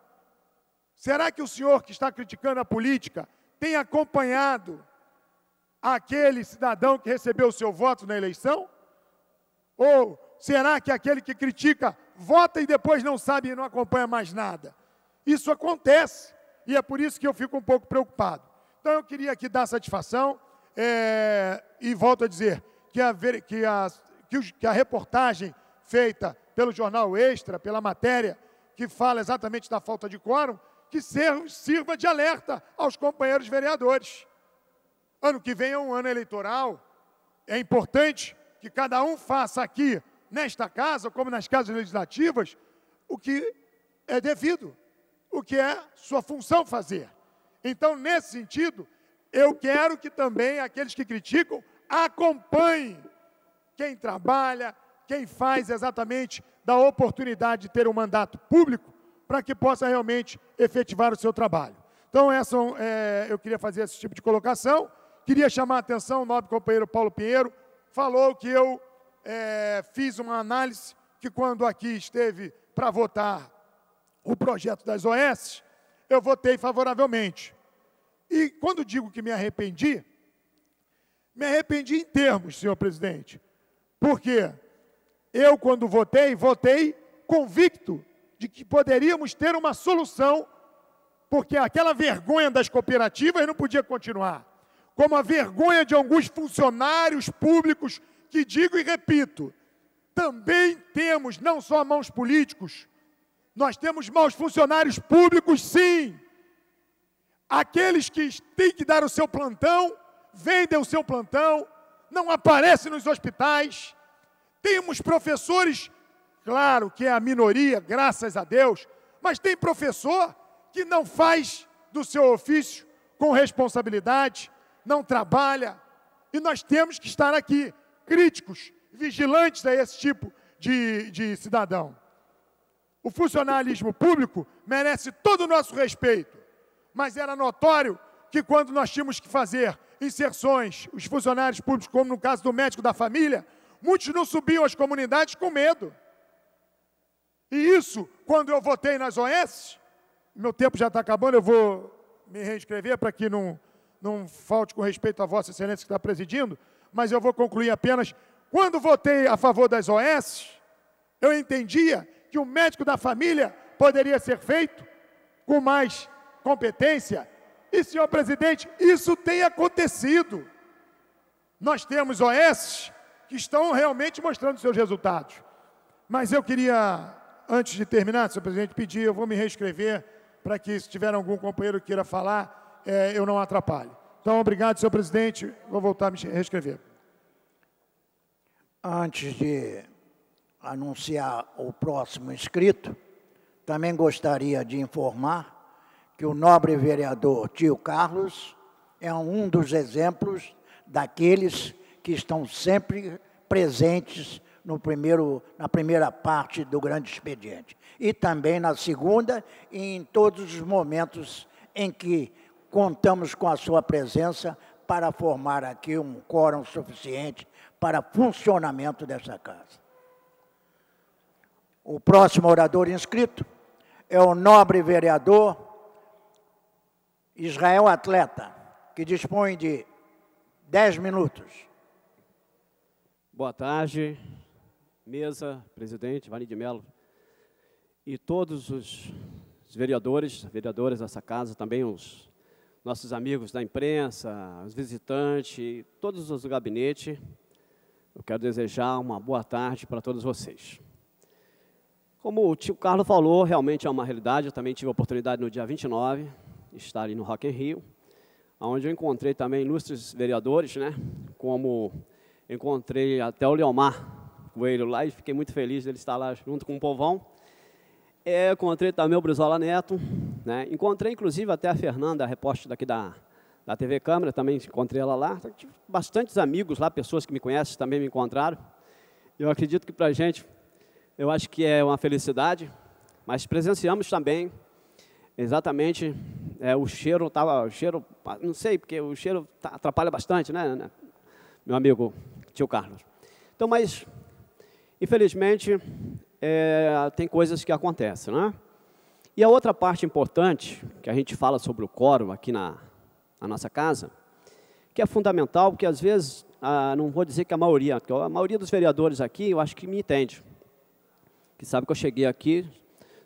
Será que o senhor que está criticando a política tem acompanhado aquele cidadão que recebeu o seu voto na eleição? Ou será que aquele que critica vota e depois não sabe e não acompanha mais nada? Isso acontece e é por isso que eu fico um pouco preocupado. Então eu queria aqui dar satisfação e volto a dizer que a reportagem feita pelo Jornal Extra, pela matéria que fala exatamente da falta de quórum, que sirva de alerta aos companheiros vereadores. Ano que vem é um ano eleitoral, é importante que cada um faça aqui, nesta casa, como nas casas legislativas, o que é devido, o que é sua função fazer. Então, nesse sentido, eu quero que também aqueles que criticam acompanhem quem trabalha, quem faz exatamente da oportunidade de ter um mandato público para que possa realmente efetivar o seu trabalho. Então, eu queria fazer esse tipo de colocação. Queria chamar a atenção, o nobre companheiro Paulo Pinheiro falou que eu fiz uma análise que quando aqui esteve para votar o projeto das OS, eu votei favoravelmente. E quando digo que me arrependi em termos, senhor presidente, porque eu, quando votei convicto de que poderíamos ter uma solução, porque aquela vergonha das cooperativas não podia continuar, como a vergonha de alguns funcionários públicos, que digo e repito, também temos não só maus políticos, nós temos maus funcionários públicos, sim. Aqueles que têm que dar o seu plantão, vendem o seu plantão, não aparecem nos hospitais. Temos professores, claro que é a minoria, graças a Deus, mas tem professor que não faz do seu ofício com responsabilidade, não trabalha, e nós temos que estar aqui, críticos, vigilantes a esse tipo de cidadão. O funcionalismo público merece todo o nosso respeito, mas era notório que quando nós tínhamos que fazer inserções, os funcionários públicos, como no caso do médico da família, muitos não subiam às comunidades com medo. E isso, quando eu votei nas OS, meu tempo já está acabando, eu vou me reinscrever para que não falte com respeito à Vossa Excelência que está presidindo, mas eu vou concluir apenas, quando votei a favor das OS, eu entendia que o médico da família poderia ser feito com mais competência. E, senhor presidente, isso tem acontecido. Nós temos OS que estão realmente mostrando seus resultados. Mas eu queria, antes de terminar, senhor presidente, pedir, eu vou me reescrever para que, se tiver algum companheiro que queira falar, eu não atrapalhe. Então, obrigado, senhor presidente, vou voltar a me reescrever. Antes de anunciar o próximo inscrito, também gostaria de informar que o nobre vereador tio Carlos é um dos exemplos daqueles que estão sempre presentes na primeira parte do grande expediente. E também na segunda e em todos os momentos em que contamos com a sua presença para formar aqui um quórum suficiente para funcionamento dessa casa. O próximo orador inscrito é o nobre vereador Israel Atleta, que dispõe de 10 minutos. Boa tarde, mesa, presidente, Vani de Mello, e todos os vereadores, vereadoras dessa casa, também os nossos amigos da imprensa, os visitantes, todos os do gabinete. Eu quero desejar uma boa tarde para todos vocês. Como o tio Carlos falou, realmente é uma realidade. Eu também tive a oportunidade no dia 29 de estar ali no Rock in Rio, onde eu encontrei também ilustres vereadores, né? Como encontrei até o Leomar Coelho lá e fiquei muito feliz dele estar lá junto com o povão. Encontrei também o Brizola Neto, né? Encontrei inclusive até a Fernanda, a repórter daqui da TV Câmara, também encontrei ela lá. Tive bastantes amigos lá, pessoas que me conhecem também me encontraram. Eu acredito que para a gente, eu acho que é uma felicidade, mas presenciamos também exatamente o cheiro, não sei, porque o cheiro atrapalha bastante, né, meu amigo tio Carlos. Então, mas, infelizmente, tem coisas que acontecem, né? E a outra parte importante, que a gente fala sobre o quórum aqui na nossa casa, que é fundamental, porque às vezes, não vou dizer que a maioria dos vereadores aqui, eu acho que me entende, que sabe que eu cheguei aqui,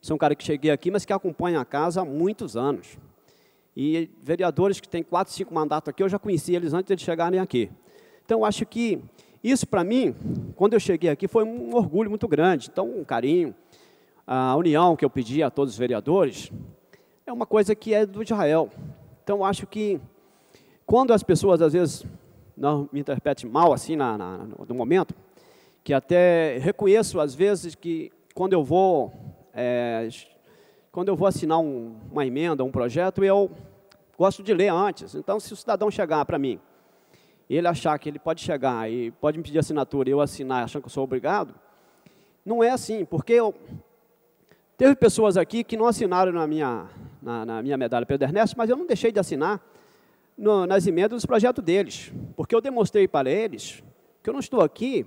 sou um cara que cheguei aqui, mas que acompanha a casa há muitos anos. E vereadores que têm 4, 5 mandatos aqui, eu já conheci eles antes de eles chegarem aqui. Então, eu acho que isso, para mim, quando eu cheguei aqui, foi um orgulho muito grande. Então, um carinho, a união que eu pedi a todos os vereadores, é uma coisa que é do Israel. Então, eu acho que, quando as pessoas, às vezes, não me interpretem mal, assim, no momento, que até reconheço, às vezes, que quando eu vou assinar uma emenda, um projeto, eu gosto de ler antes. Então, se o cidadão chegar para mim, e ele achar que ele pode chegar e pode me pedir assinatura e eu assinar achando que eu sou obrigado, não é assim, porque teve pessoas aqui que não assinaram na minha medalha Pedro Ernesto, mas eu não deixei de assinar nas emendas dos projetos deles, porque eu demonstrei para eles que eu não estou aqui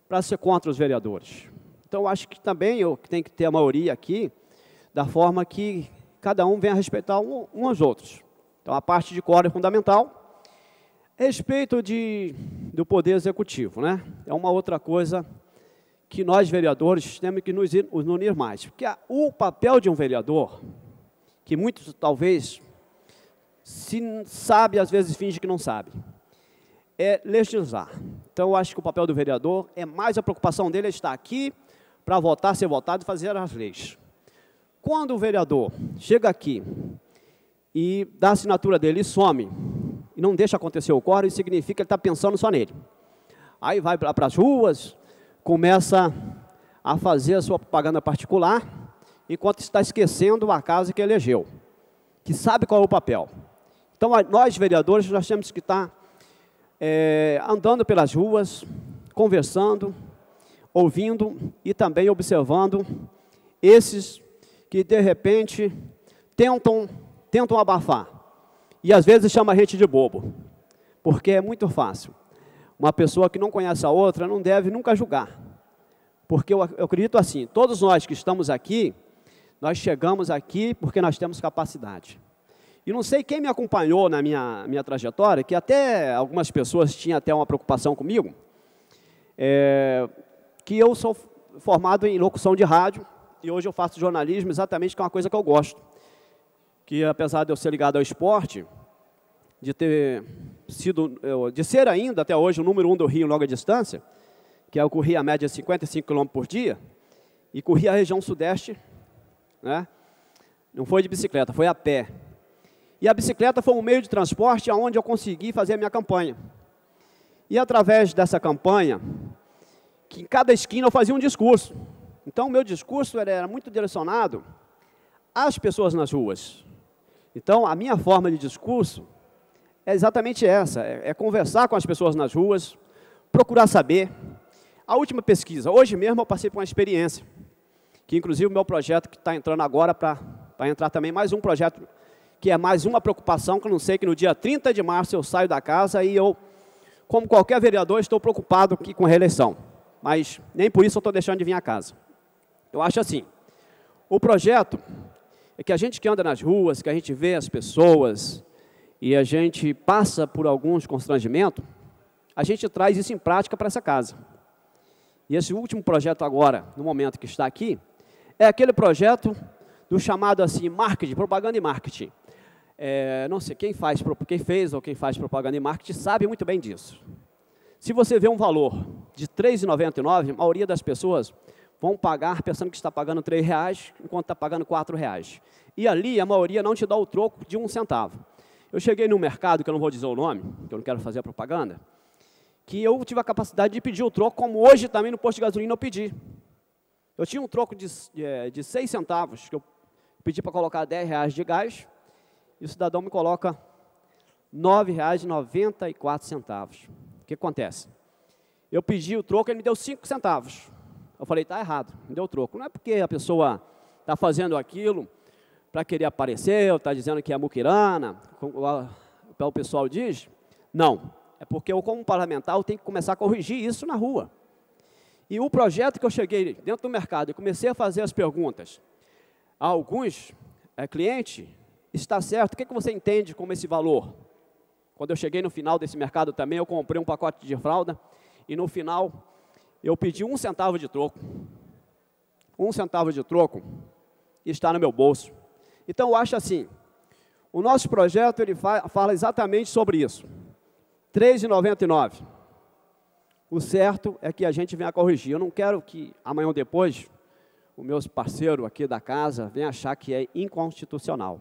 para ser contra os vereadores. Então, eu acho que também eu tenho que ter a maioria aqui, da forma que cada um venha a respeitar uns aos outros. Então, a parte de quórum é fundamental. Respeito do Poder Executivo, né? É uma outra coisa que nós, vereadores, temos que nos unir mais. Porque o papel de um vereador, que muitos, talvez, se sabe, às vezes finge que não sabe, é legislar. Então, eu acho que o papel do vereador é mais a preocupação dele estar aqui para votar, ser votado e fazer as leis. Quando o vereador chega aqui e dá a assinatura dele e some, e não deixa acontecer o quórum, isso significa que ele está pensando só nele. Aí vai para as ruas, começa a fazer a sua propaganda particular, enquanto está esquecendo a casa que elegeu, que sabe qual é o papel. Então, nós, vereadores, nós temos que estar andando pelas ruas, conversando, ouvindo e também observando esses que, de repente, tentam abafar. E, às vezes, chama a gente de bobo, porque é muito fácil. Uma pessoa que não conhece a outra não deve nunca julgar. Porque eu acredito assim, todos nós que estamos aqui, nós chegamos aqui porque nós temos capacidade. E não sei quem me acompanhou na minha trajetória, que até algumas pessoas tinham até uma preocupação comigo, que eu sou formado em locução de rádio, e hoje eu faço jornalismo exatamente, que é uma coisa que eu gosto. Que apesar de eu ser ligado ao esporte, de ser ainda até hoje o número 1 do Rio em longa distância, que eu corri a média de 55 km por dia, e corri a região sudeste, né? Não foi de bicicleta, foi a pé. E a bicicleta foi um meio de transporte onde eu consegui fazer a minha campanha. E através dessa campanha, que em cada esquina eu fazia um discurso. Então o meu discurso era muito direcionado às pessoas nas ruas. Então, a minha forma de discurso é exatamente essa, é conversar com as pessoas nas ruas, procurar saber. A última pesquisa, hoje mesmo eu passei por uma experiência, que inclusive o meu projeto que está entrando agora, para entrar também mais um projeto, que é mais uma preocupação, que eu não sei que no dia 30 de março eu saio da casa e eu, como qualquer vereador, estou preocupado aqui com a reeleição. Mas nem por isso eu estou deixando de vir a casa. Eu acho assim, o projeto é que a gente que anda nas ruas, que a gente vê as pessoas, e a gente passa por alguns constrangimentos, a gente traz isso em prática para essa casa. E esse último projeto agora, no momento que está aqui, é aquele projeto do chamado assim, marketing, propaganda e marketing. Não sei, quem fez ou quem faz propaganda e marketing sabe muito bem disso. Se você vê um valor de R$ 3,99, a maioria das pessoas vão pagar pensando que está pagando R$ 3,00, enquanto está pagando R$ 4,00. E ali, a maioria não te dá o troco de 1 centavo. Eu cheguei num mercado, que eu não vou dizer o nome, que eu não quero fazer a propaganda, que eu tive a capacidade de pedir o troco, como hoje também no posto de gasolina eu pedi. Eu tinha um troco de 6 centavos, que eu pedi para colocar R$ 10 de gás, e o cidadão me coloca R$ 9,94. O que acontece? Eu pedi o troco, ele me deu 5 centavos. Eu falei, está errado, me deu o troco. Não é porque a pessoa está fazendo aquilo para querer aparecer, ou está dizendo que é muquirana, como o pessoal diz. Não, é porque eu, como parlamentar, eu tenho que começar a corrigir isso na rua. E o projeto que eu cheguei dentro do mercado e comecei a fazer as perguntas a alguns clientes, está certo, o que você entende como esse valor? Quando eu cheguei no final desse mercado também, eu comprei um pacote de fralda e no final eu pedi 1 centavo de troco. 1 centavo de troco está no meu bolso. Então, eu acho assim, o nosso projeto ele fala exatamente sobre isso. R$ 3,99. O certo é que a gente venha corrigir. Eu não quero que amanhã ou depois o meu parceiro aqui da casa venha achar que é inconstitucional.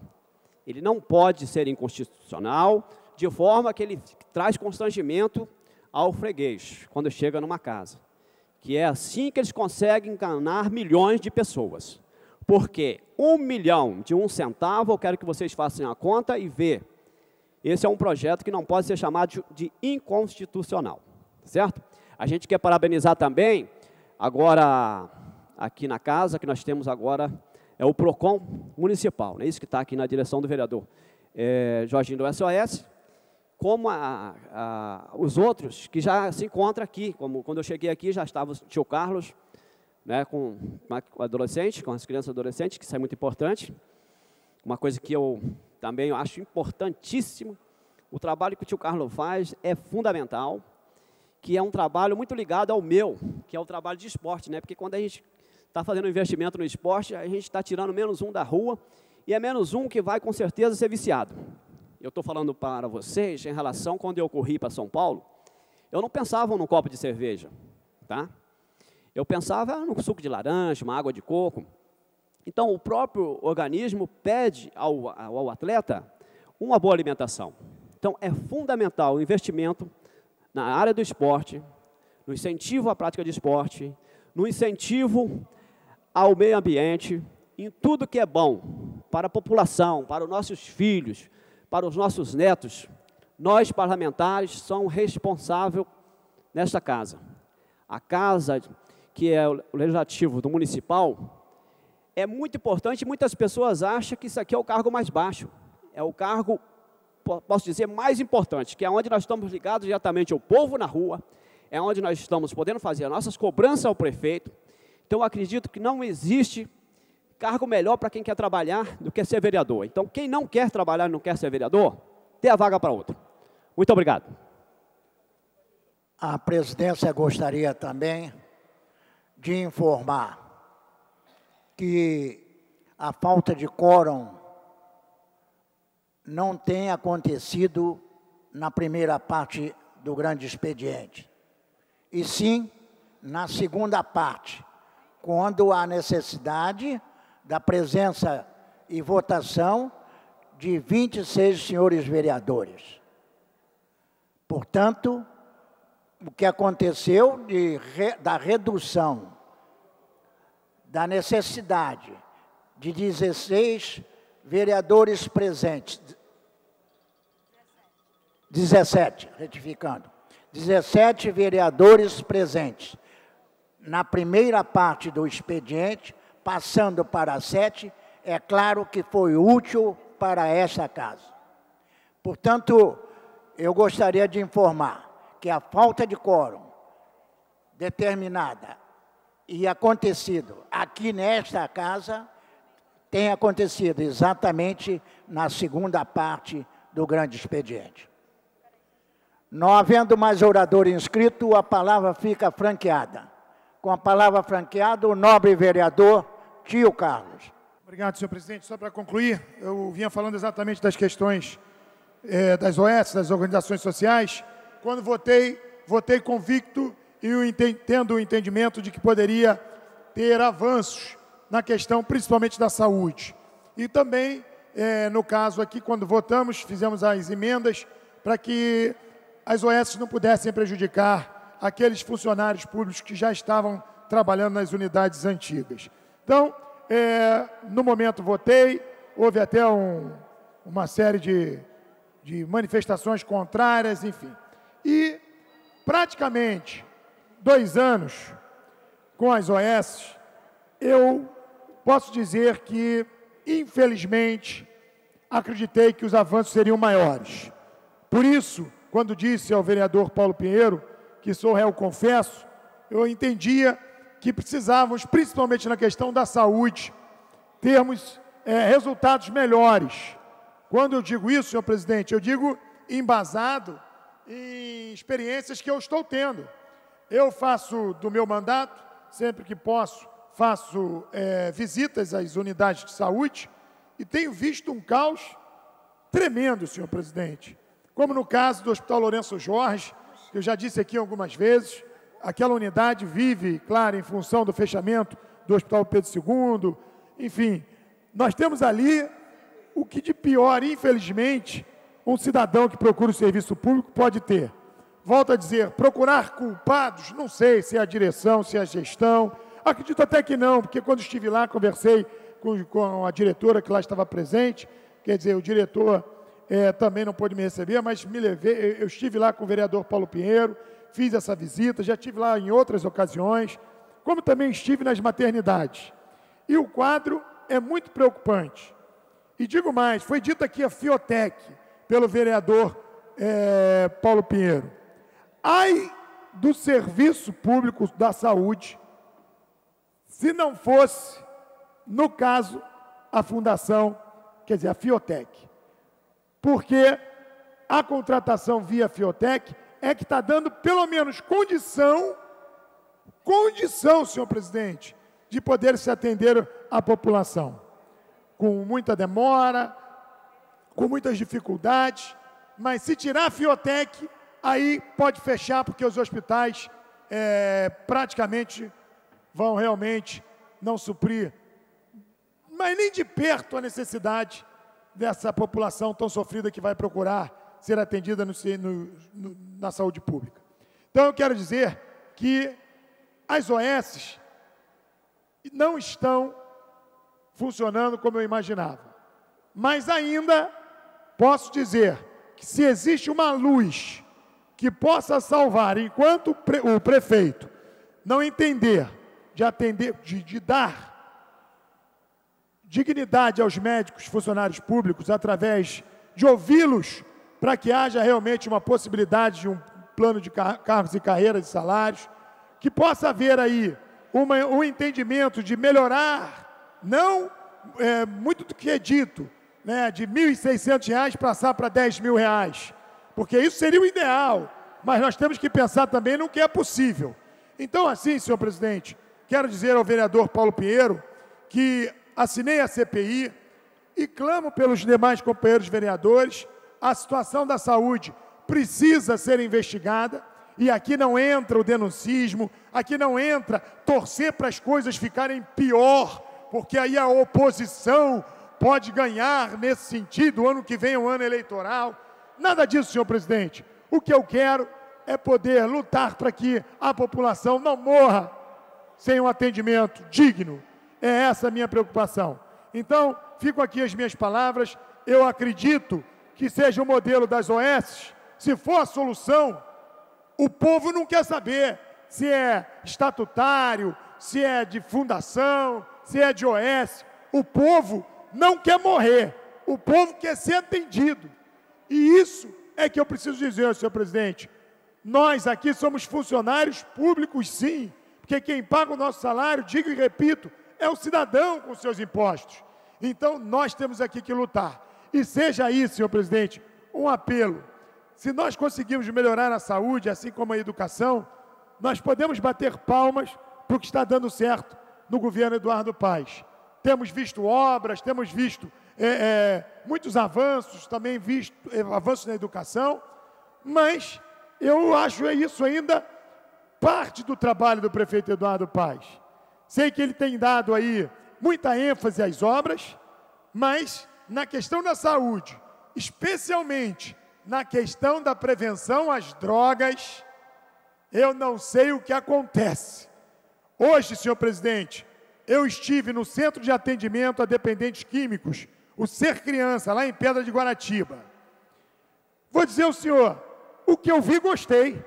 Ele não pode ser inconstitucional de forma que ele traz constrangimento ao freguês quando chega numa casa. Que é assim que eles conseguem enganar milhões de pessoas. Porque 1 milhão de 1 centavo, eu quero que vocês façam a conta e vejam. Esse é um projeto que não pode ser chamado de inconstitucional, certo? A gente quer parabenizar também, agora, aqui na casa, que nós temos agora, é o PROCON municipal, né? Isso que está aqui na direção do vereador Jorginho do SOS, como os outros que já se encontram aqui, como quando eu cheguei aqui já estava o tio Carlos, né, com adolescente, com as crianças e adolescentes, que isso é muito importante. Uma coisa que eu também acho importantíssimo, o trabalho que o tio Carlos faz é fundamental, que é um trabalho muito ligado ao meu, que é o trabalho de esporte, né? Porque quando a gente está fazendo investimento no esporte, a gente está tirando -1 da rua, e é -1 que vai com certeza ser viciado. Eu estou falando para vocês em relação quando eu corri para São Paulo, eu não pensava num copo de cerveja, tá? Eu pensava no suco de laranja, uma água de coco. Então, o próprio organismo pede ao atleta uma boa alimentação. Então, é fundamental o investimento na área do esporte, no incentivo à prática de esporte, no incentivo ao meio ambiente, em tudo que é bom para a população, para os nossos filhos, para os nossos netos. Nós, parlamentares, somos responsáveis nesta casa. A casa, que é o legislativo do municipal, é muito importante, muitas pessoas acham que isso aqui é o cargo mais baixo. É o cargo, posso dizer, mais importante, que é onde nós estamos ligados diretamente ao povo na rua, é onde nós estamos podendo fazer as nossas cobranças ao prefeito. Então, eu acredito que não existe cargo melhor para quem quer trabalhar do que ser vereador. Então, quem não quer trabalhar e não quer ser vereador, dê a vaga para outro. Muito obrigado. A presidência gostaria também de informar que a falta de quórum não tem acontecido na primeira parte do grande expediente, e sim na segunda parte, quando há necessidade da presença e votação de 26 senhores vereadores. Portanto, o que aconteceu da redução da necessidade de 16 vereadores presentes, 17, retificando, 17 vereadores presentes na primeira parte do expediente, passando para 7, é claro que foi útil para esta casa. Portanto, eu gostaria de informar que a falta de quórum determinada e acontecido aqui nesta casa tem acontecido exatamente na segunda parte do grande expediente. Não havendo mais orador inscrito, a palavra fica franqueada. Com a palavra franqueada, o nobre vereador Tio Carlos. Obrigado, senhor presidente. Só para concluir, eu vinha falando exatamente das questões das OS, das organizações sociais. Quando votei convicto e tendo o entendimento de que poderia ter avanços na questão principalmente da saúde. E também, no caso aqui, quando votamos, fizemos as emendas para que as OS não pudessem prejudicar aqueles funcionários públicos que já estavam trabalhando nas unidades antigas. Então, no momento votei, houve até uma série de manifestações contrárias, enfim. E, praticamente, 2 anos com as OS, eu posso dizer que, infelizmente, acreditei que os avanços seriam maiores. Por isso, quando disse ao vereador Paulo Pinheiro, que sou réu confesso, eu entendia que precisávamos, principalmente na questão da saúde, termos resultados melhores. Quando eu digo isso, senhor presidente, eu digo embasado em experiências que eu estou tendo. Eu faço do meu mandato, sempre que posso, faço visitas às unidades de saúde e tenho visto um caos tremendo, senhor presidente. Como no caso do Hospital Lourenço Jorge, que eu já disse aqui algumas vezes, aquela unidade vive, claro, em função do fechamento do Hospital Pedro II, enfim, nós temos ali o que de pior, infelizmente, um cidadão que procura o serviço público pode ter. Volto a dizer, procurar culpados, não sei se é a direção, se é a gestão, acredito até que não, porque quando estive lá, conversei com a diretora que lá estava presente, quer dizer, o diretor também não pôde me receber, mas eu estive lá com o vereador Paulo Pinheiro, fiz essa visita, já estive lá em outras ocasiões, como também estive nas maternidades. E o quadro é muito preocupante. E digo mais, foi dito aqui a Fiotec, pelo vereador Paulo Pinheiro. Ai do serviço público da saúde, se não fosse, no caso, a fundação, quer dizer, a Fiotec. Porque a contratação via Fiotec é que está dando, pelo menos, condição, senhor presidente, de poder se atender à população. Com muita demora, com muitas dificuldades, mas se tirar a Fiotec, aí pode fechar, porque os hospitais praticamente vão realmente não suprir, mas nem de perto a necessidade dessa população tão sofrida que vai procurar ser atendida na saúde pública. Então, eu quero dizer que as OS não estão funcionando como eu imaginava. Mas ainda posso dizer que se existe uma luz que possa salvar, enquanto o prefeito não entender de atender, de dar dignidade aos médicos, funcionários públicos, através de ouvi-los, para que haja realmente uma possibilidade de um plano de cargos e carreiras e salários, que possa haver aí um entendimento de melhorar, não muito do que é dito, né, de R$ 1.600 passar para R$ 10.000, porque isso seria o ideal, mas nós temos que pensar também no que é possível. Então, assim, senhor presidente, quero dizer ao vereador Paulo Pinheiro que assinei a CPI e clamo pelos demais companheiros vereadores, a situação da saúde precisa ser investigada, e aqui não entra o denuncismo, aqui não entra torcer para as coisas ficarem pior, porque aí a oposição pode ganhar nesse sentido, o ano que vem é um ano eleitoral. Nada disso, senhor presidente. O que eu quero é poder lutar para que a população não morra sem um atendimento digno. É essa a minha preocupação. Então, fico aqui as minhas palavras. Eu acredito que seja o modelo das OS. Se for a solução, o povo não quer saber se é estatutário, se é de fundação, se é de OS. O povo não quer morrer. O povo quer ser atendido. E isso é que eu preciso dizer, senhor presidente. Nós aqui somos funcionários públicos, sim, porque quem paga o nosso salário, digo e repito, é o cidadão com seus impostos. Então, nós temos aqui que lutar. E seja aí, senhor presidente, um apelo. Se nós conseguirmos melhorar a saúde, assim como a educação, nós podemos bater palmas para o que está dando certo no governo Eduardo Paes. Temos visto obras, temos visto muitos avanços, também visto avanços na educação, mas eu acho isso ainda parte do trabalho do prefeito Eduardo Paes. Sei que ele tem dado aí muita ênfase às obras, mas na questão da saúde, especialmente na questão da prevenção às drogas, eu não sei o que acontece. Hoje, senhor presidente, eu estive no Centro de Atendimento a Dependentes Químicos, o Ser Criança, lá em Pedra de Guaratiba. Vou dizer ao senhor, o que eu vi, gostei.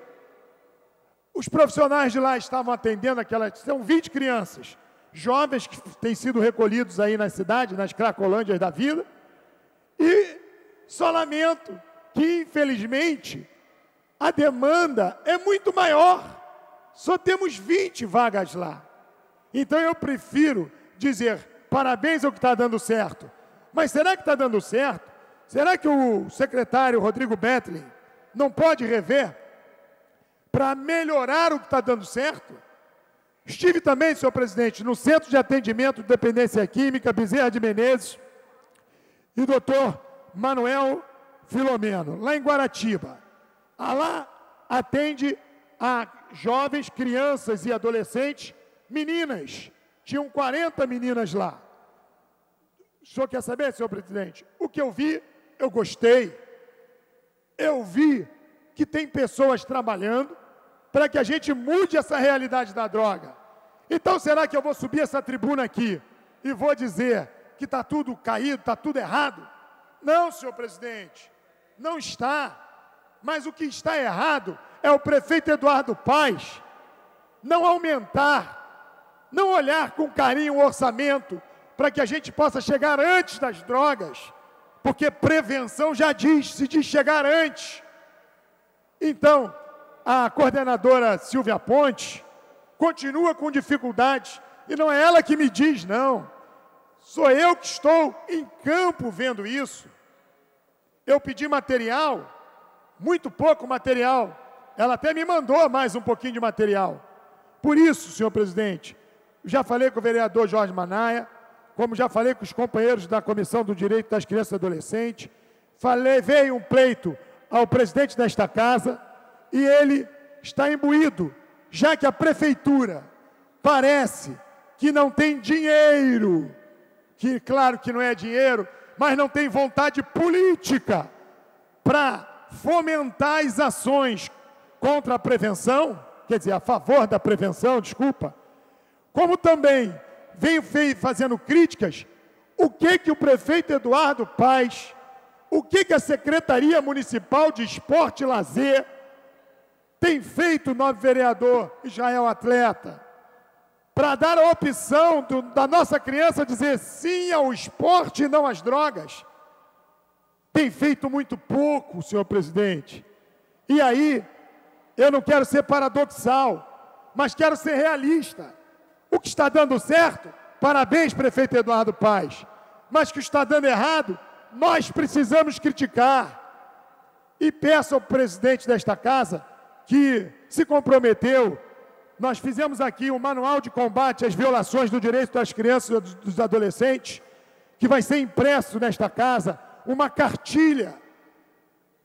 Os profissionais de lá estavam atendendo são 20 crianças, jovens que têm sido recolhidos aí na cidade, nas cracolândias da vida, e só lamento que, infelizmente, a demanda é muito maior. Só temos 20 vagas lá. Então eu prefiro dizer parabéns ao que está dando certo. Mas será que está dando certo? Será que o secretário Rodrigo Betlin não pode rever para melhorar o que está dando certo? Estive também, senhor presidente, no Centro de Atendimento de Dependência Química, Bezerra de Menezes, e o doutor Manuel Filomeno, lá em Guaratiba. Lá atende a jovens, crianças e adolescentes, meninas. Tinham 40 meninas lá. O senhor quer saber, senhor presidente? O que eu vi, eu gostei. Eu vi que tem pessoas trabalhando para que a gente mude essa realidade da droga. Então, será que eu vou subir essa tribuna aqui e vou dizer que está tudo caído, está tudo errado? Não, senhor presidente, não está. Mas o que está errado é o prefeito Eduardo Paes não aumentar, não olhar com carinho o orçamento para que a gente possa chegar antes das drogas, porque prevenção já se diz chegar antes. Então, a coordenadora Silvia Ponte continua com dificuldades, e não é ela que me diz, não. Sou eu que estou em campo vendo isso. Eu pedi material, muito pouco material. Ela até me mandou mais um pouquinho de material. Por isso, senhor presidente, já falei com o vereador Jorge Manaia, como já falei com os companheiros da Comissão do Direito das Crianças e Adolescentes, veio um pleito ao presidente desta casa, e ele está imbuído, já que a prefeitura parece que não tem dinheiro, que claro que não é dinheiro, mas não tem vontade política para fomentar as ações contra a prevenção, quer dizer, a favor da prevenção, desculpa, como também vem fazendo críticas, o que o prefeito Eduardo Paes, o que a Secretaria Municipal de Esporte e Lazer tem feito, o novo vereador Israel Atleta, para dar a opção da nossa criança dizer sim ao esporte e não às drogas? Tem feito muito pouco, senhor presidente. E aí, eu não quero ser paradoxal, mas quero ser realista. O que está dando certo, parabéns, prefeito Eduardo Paes. Mas o que está dando errado, nós precisamos criticar. E peço ao presidente desta casa, que se comprometeu, nós fizemos aqui um manual de combate às violações do direito das crianças e dos adolescentes, que vai ser impresso nesta casa, uma cartilha,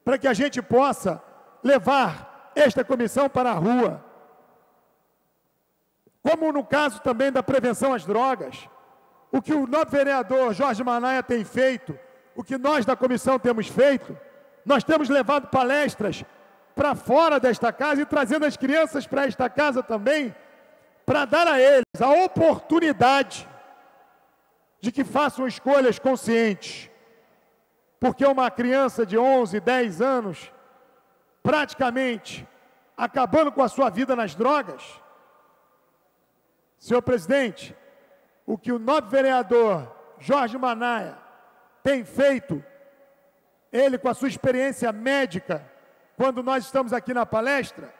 para que a gente possa levar esta comissão para a rua. Como no caso também da prevenção às drogas, o que o novo vereador Jorge Manaia tem feito, o que nós da comissão temos feito, nós temos levado palestras para fora desta casa e trazendo as crianças para esta casa também, para dar a eles a oportunidade de que façam escolhas conscientes. Porque uma criança de 11, 10 anos, praticamente acabando com a sua vida nas drogas, senhor presidente, o que o novo vereador Jorge Manaia tem feito, ele com a sua experiência médica, quando nós estamos aqui na palestra,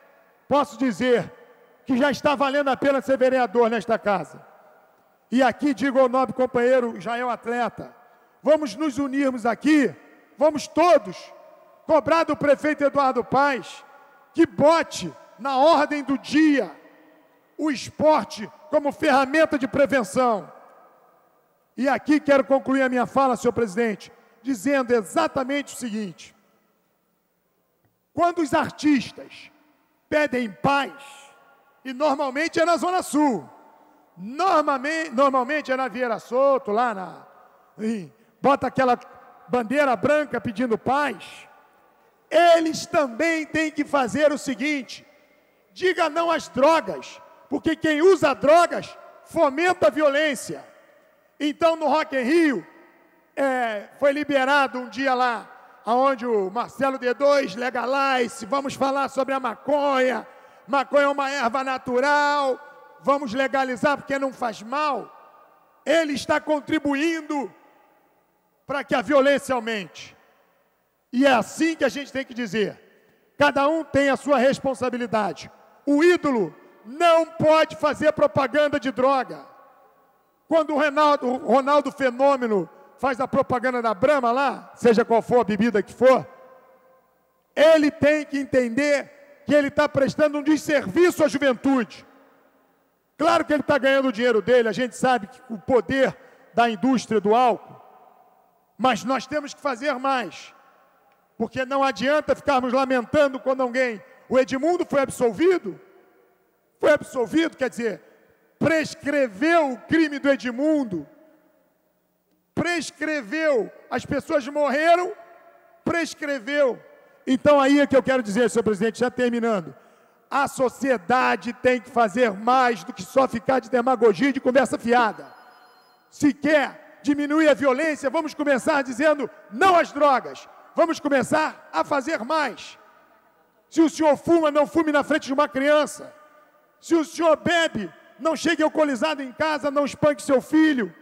posso dizer que já está valendo a pena ser vereador nesta casa. E aqui digo ao nobre companheiro Israel Atleta, vamos nos unirmos aqui, vamos todos cobrar do prefeito Eduardo Paes que bote na ordem do dia o esporte como ferramenta de prevenção. E aqui quero concluir a minha fala, senhor presidente, dizendo exatamente o seguinte: quando os artistas pedem paz, e normalmente é na Zona Sul, normalmente é na Vieira Soto, bota aquela bandeira branca pedindo paz, eles também têm que fazer o seguinte: diga não às drogas, porque quem usa drogas fomenta a violência. Então, no Rock in Rio, foi liberado um dia lá, onde o Marcelo D2 legalize, vamos falar sobre a maconha. Maconha é uma erva natural, vamos legalizar porque não faz mal. Ele está contribuindo para que a violência aumente. E é assim que a gente tem que dizer. Cada um tem a sua responsabilidade. O ídolo não pode fazer propaganda de droga. Quando o Ronaldo Fenômeno faz a propaganda da Brahma lá, seja qual for a bebida que for, ele tem que entender que ele está prestando um desserviço à juventude. Claro que ele está ganhando o dinheiro dele, a gente sabe que o poder da indústria do álcool, mas nós temos que fazer mais, porque não adianta ficarmos lamentando quando alguém... O Edmundo foi absolvido, quer dizer, prescreveu o crime do Edmundo, prescreveu, as pessoas morreram, prescreveu. Então aí é que eu quero dizer, senhor presidente, já terminando, a sociedade tem que fazer mais do que só ficar de demagogia e de conversa fiada. Se quer diminuir a violência, vamos começar dizendo não às drogas, vamos começar a fazer mais. Se o senhor fuma, não fume na frente de uma criança. Se o senhor bebe, não chegue alcoolizado em casa, não espanque seu filho.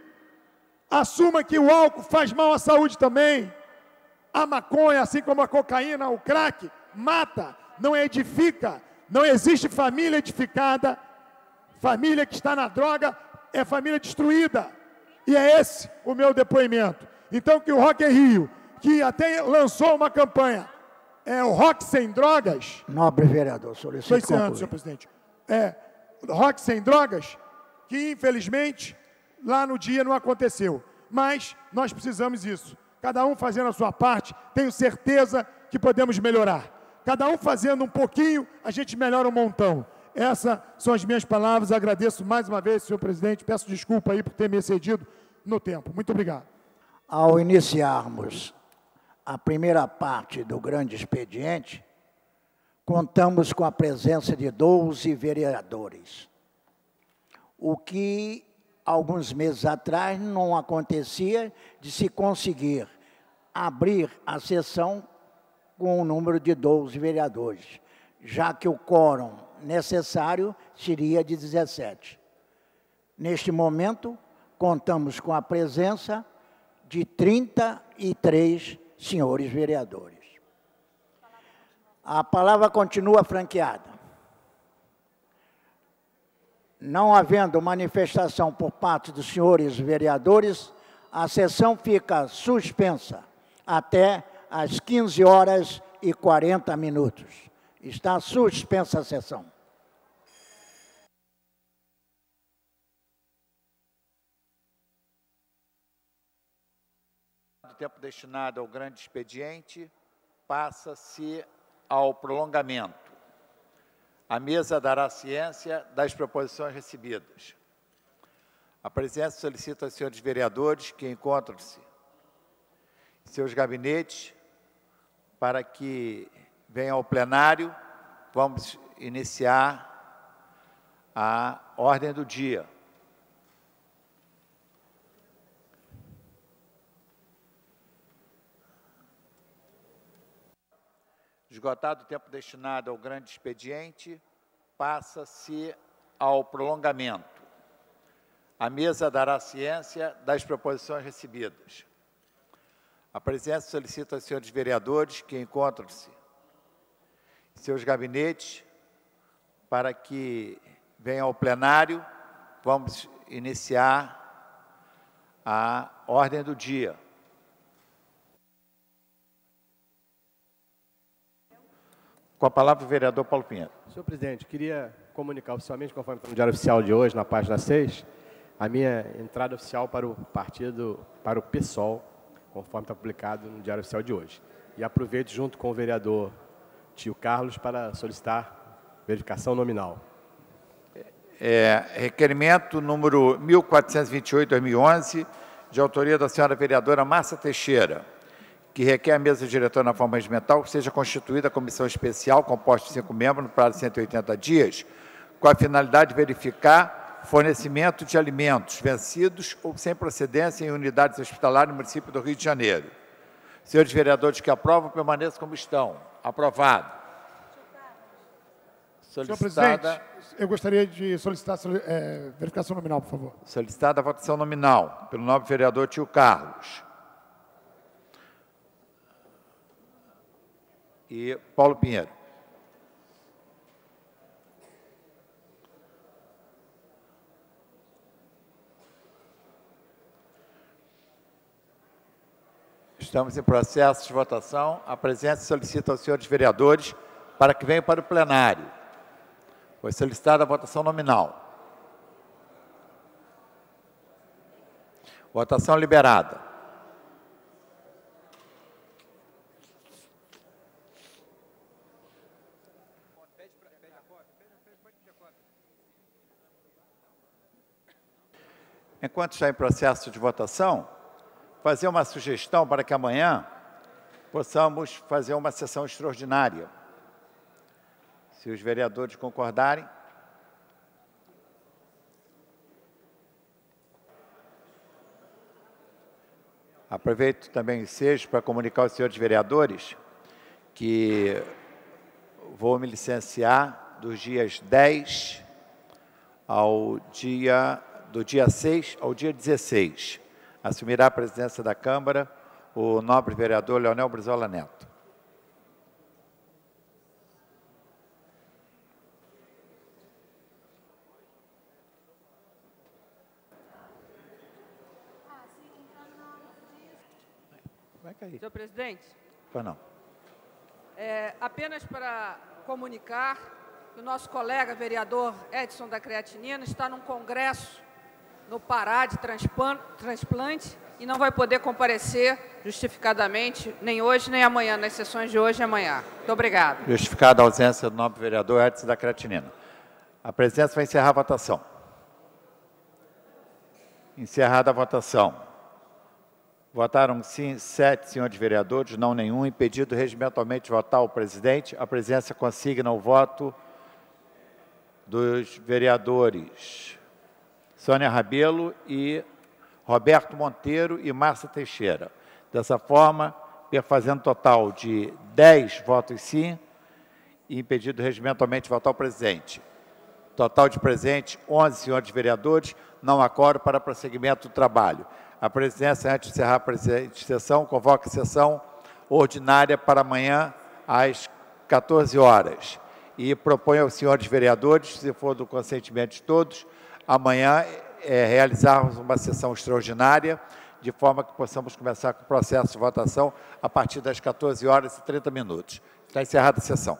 Assuma que o álcool faz mal à saúde também. A maconha, assim como a cocaína, o crack, mata, não edifica. Não existe família edificada. Família que está na droga é família destruída. E é esse o meu depoimento. Então que o Rock in Rio, que até lançou uma campanha, o Rock Sem Drogas... Nobre vereador, solicito concluir. Estou encerrando, senhor presidente. Rock Sem Drogas, que infelizmente lá no dia não aconteceu. Mas nós precisamos disso. Cada um fazendo a sua parte, tenho certeza que podemos melhorar. Cada um fazendo um pouquinho, a gente melhora um montão. Essas são as minhas palavras. Agradeço mais uma vez, senhor presidente. Peço desculpa aí por ter me excedido no tempo. Muito obrigado. Ao iniciarmos a primeira parte do grande expediente, contamos com a presença de 12 vereadores, o que alguns meses atrás não acontecia de se conseguir abrir a sessão com o número de 12 vereadores, já que o quórum necessário seria de 17. Neste momento, contamos com a presença de 33 senhores vereadores. A palavra continua franqueada. Não havendo manifestação por parte dos senhores vereadores, a sessão fica suspensa até às 15h40. Está suspensa a sessão. O tempo destinado ao grande expediente passa-se ao prolongamento. A mesa dará ciência das proposições recebidas. A presidência solicita aos senhores vereadores que encontram-se em seus gabinetes para que venham ao plenário. Vamos iniciar a ordem do dia. Esgotado o tempo destinado ao grande expediente, passa-se ao prolongamento. A mesa dará ciência das proposições recebidas. A presidência solicita aos senhores vereadores que encontram-se em seus gabinetes para que venham ao plenário. Vamos iniciar a ordem do dia. Com a palavra o vereador Paulo Pinheiro. Senhor presidente, queria comunicar oficialmente, conforme está no Diário Oficial de hoje, na página 6, a minha entrada oficial para o partido, para o PSOL, conforme está publicado no Diário Oficial de hoje. E aproveito, junto com o vereador Tio Carlos, para solicitar verificação nominal. Requerimento número 1428/2011, de autoria da senhora vereadora Márcia Teixeira, que requer a mesa diretora na forma regimental que seja constituída a comissão especial, composta de 5 membros, no prazo de 180 dias, com a finalidade de verificar fornecimento de alimentos vencidos ou sem procedência em unidades hospitalares no município do Rio de Janeiro. Senhores vereadores que aprovam, permaneçam como estão. Aprovado. Senhor presidente, eu gostaria de solicitar verificação nominal, por favor. Solicitada a votação nominal pelo nobre vereador Tio Carlos. E Paulo Pinheiro. Estamos em processo de votação. A presidência solicita aos senhores vereadores para que venham para o plenário. Foi solicitada a votação nominal. Votação liberada. Enquanto está em processo de votação, fazer uma sugestão para que amanhã possamos fazer uma sessão extraordinária. Se os vereadores concordarem. Aproveito também o ensejo para comunicar aos senhores vereadores que vou me licenciar dos dias 10 do dia 6 ao dia 16. Assumirá a presidência da Câmara o nobre vereador Leonel Brizola Neto. Senhor presidente, Pois não. apenas para comunicar que o nosso colega vereador Edson da Creatinina está num congresso no Pará de transplante e não vai poder comparecer justificadamente nem hoje nem amanhã, nas sessões de hoje e amanhã. Muito obrigada. Justificada a ausência do nobre vereador Edson da Creatinina. A presidência vai encerrar a votação. Encerrada a votação. Votaram sim 7 senhores vereadores, não nenhum. Impedido regimentalmente de votar o presidente, a presidência consigna o voto dos vereadores Sônia Rabelo e Roberto Monteiro e Márcia Teixeira. Dessa forma, perfazendo total de 10 votos sim e impedido regimentalmente de votar o presidente. Total de presente, 11 senhores vereadores, não há quórum para prosseguimento do trabalho. A presidência, antes de encerrar a presente sessão, convoca a sessão ordinária para amanhã, às 14 horas. E propõe aos senhores vereadores, se for do consentimento de todos, amanhã realizarmos uma sessão extraordinária, de forma que possamos começar com o processo de votação a partir das 14 horas e 30 minutos. Está encerrada a sessão.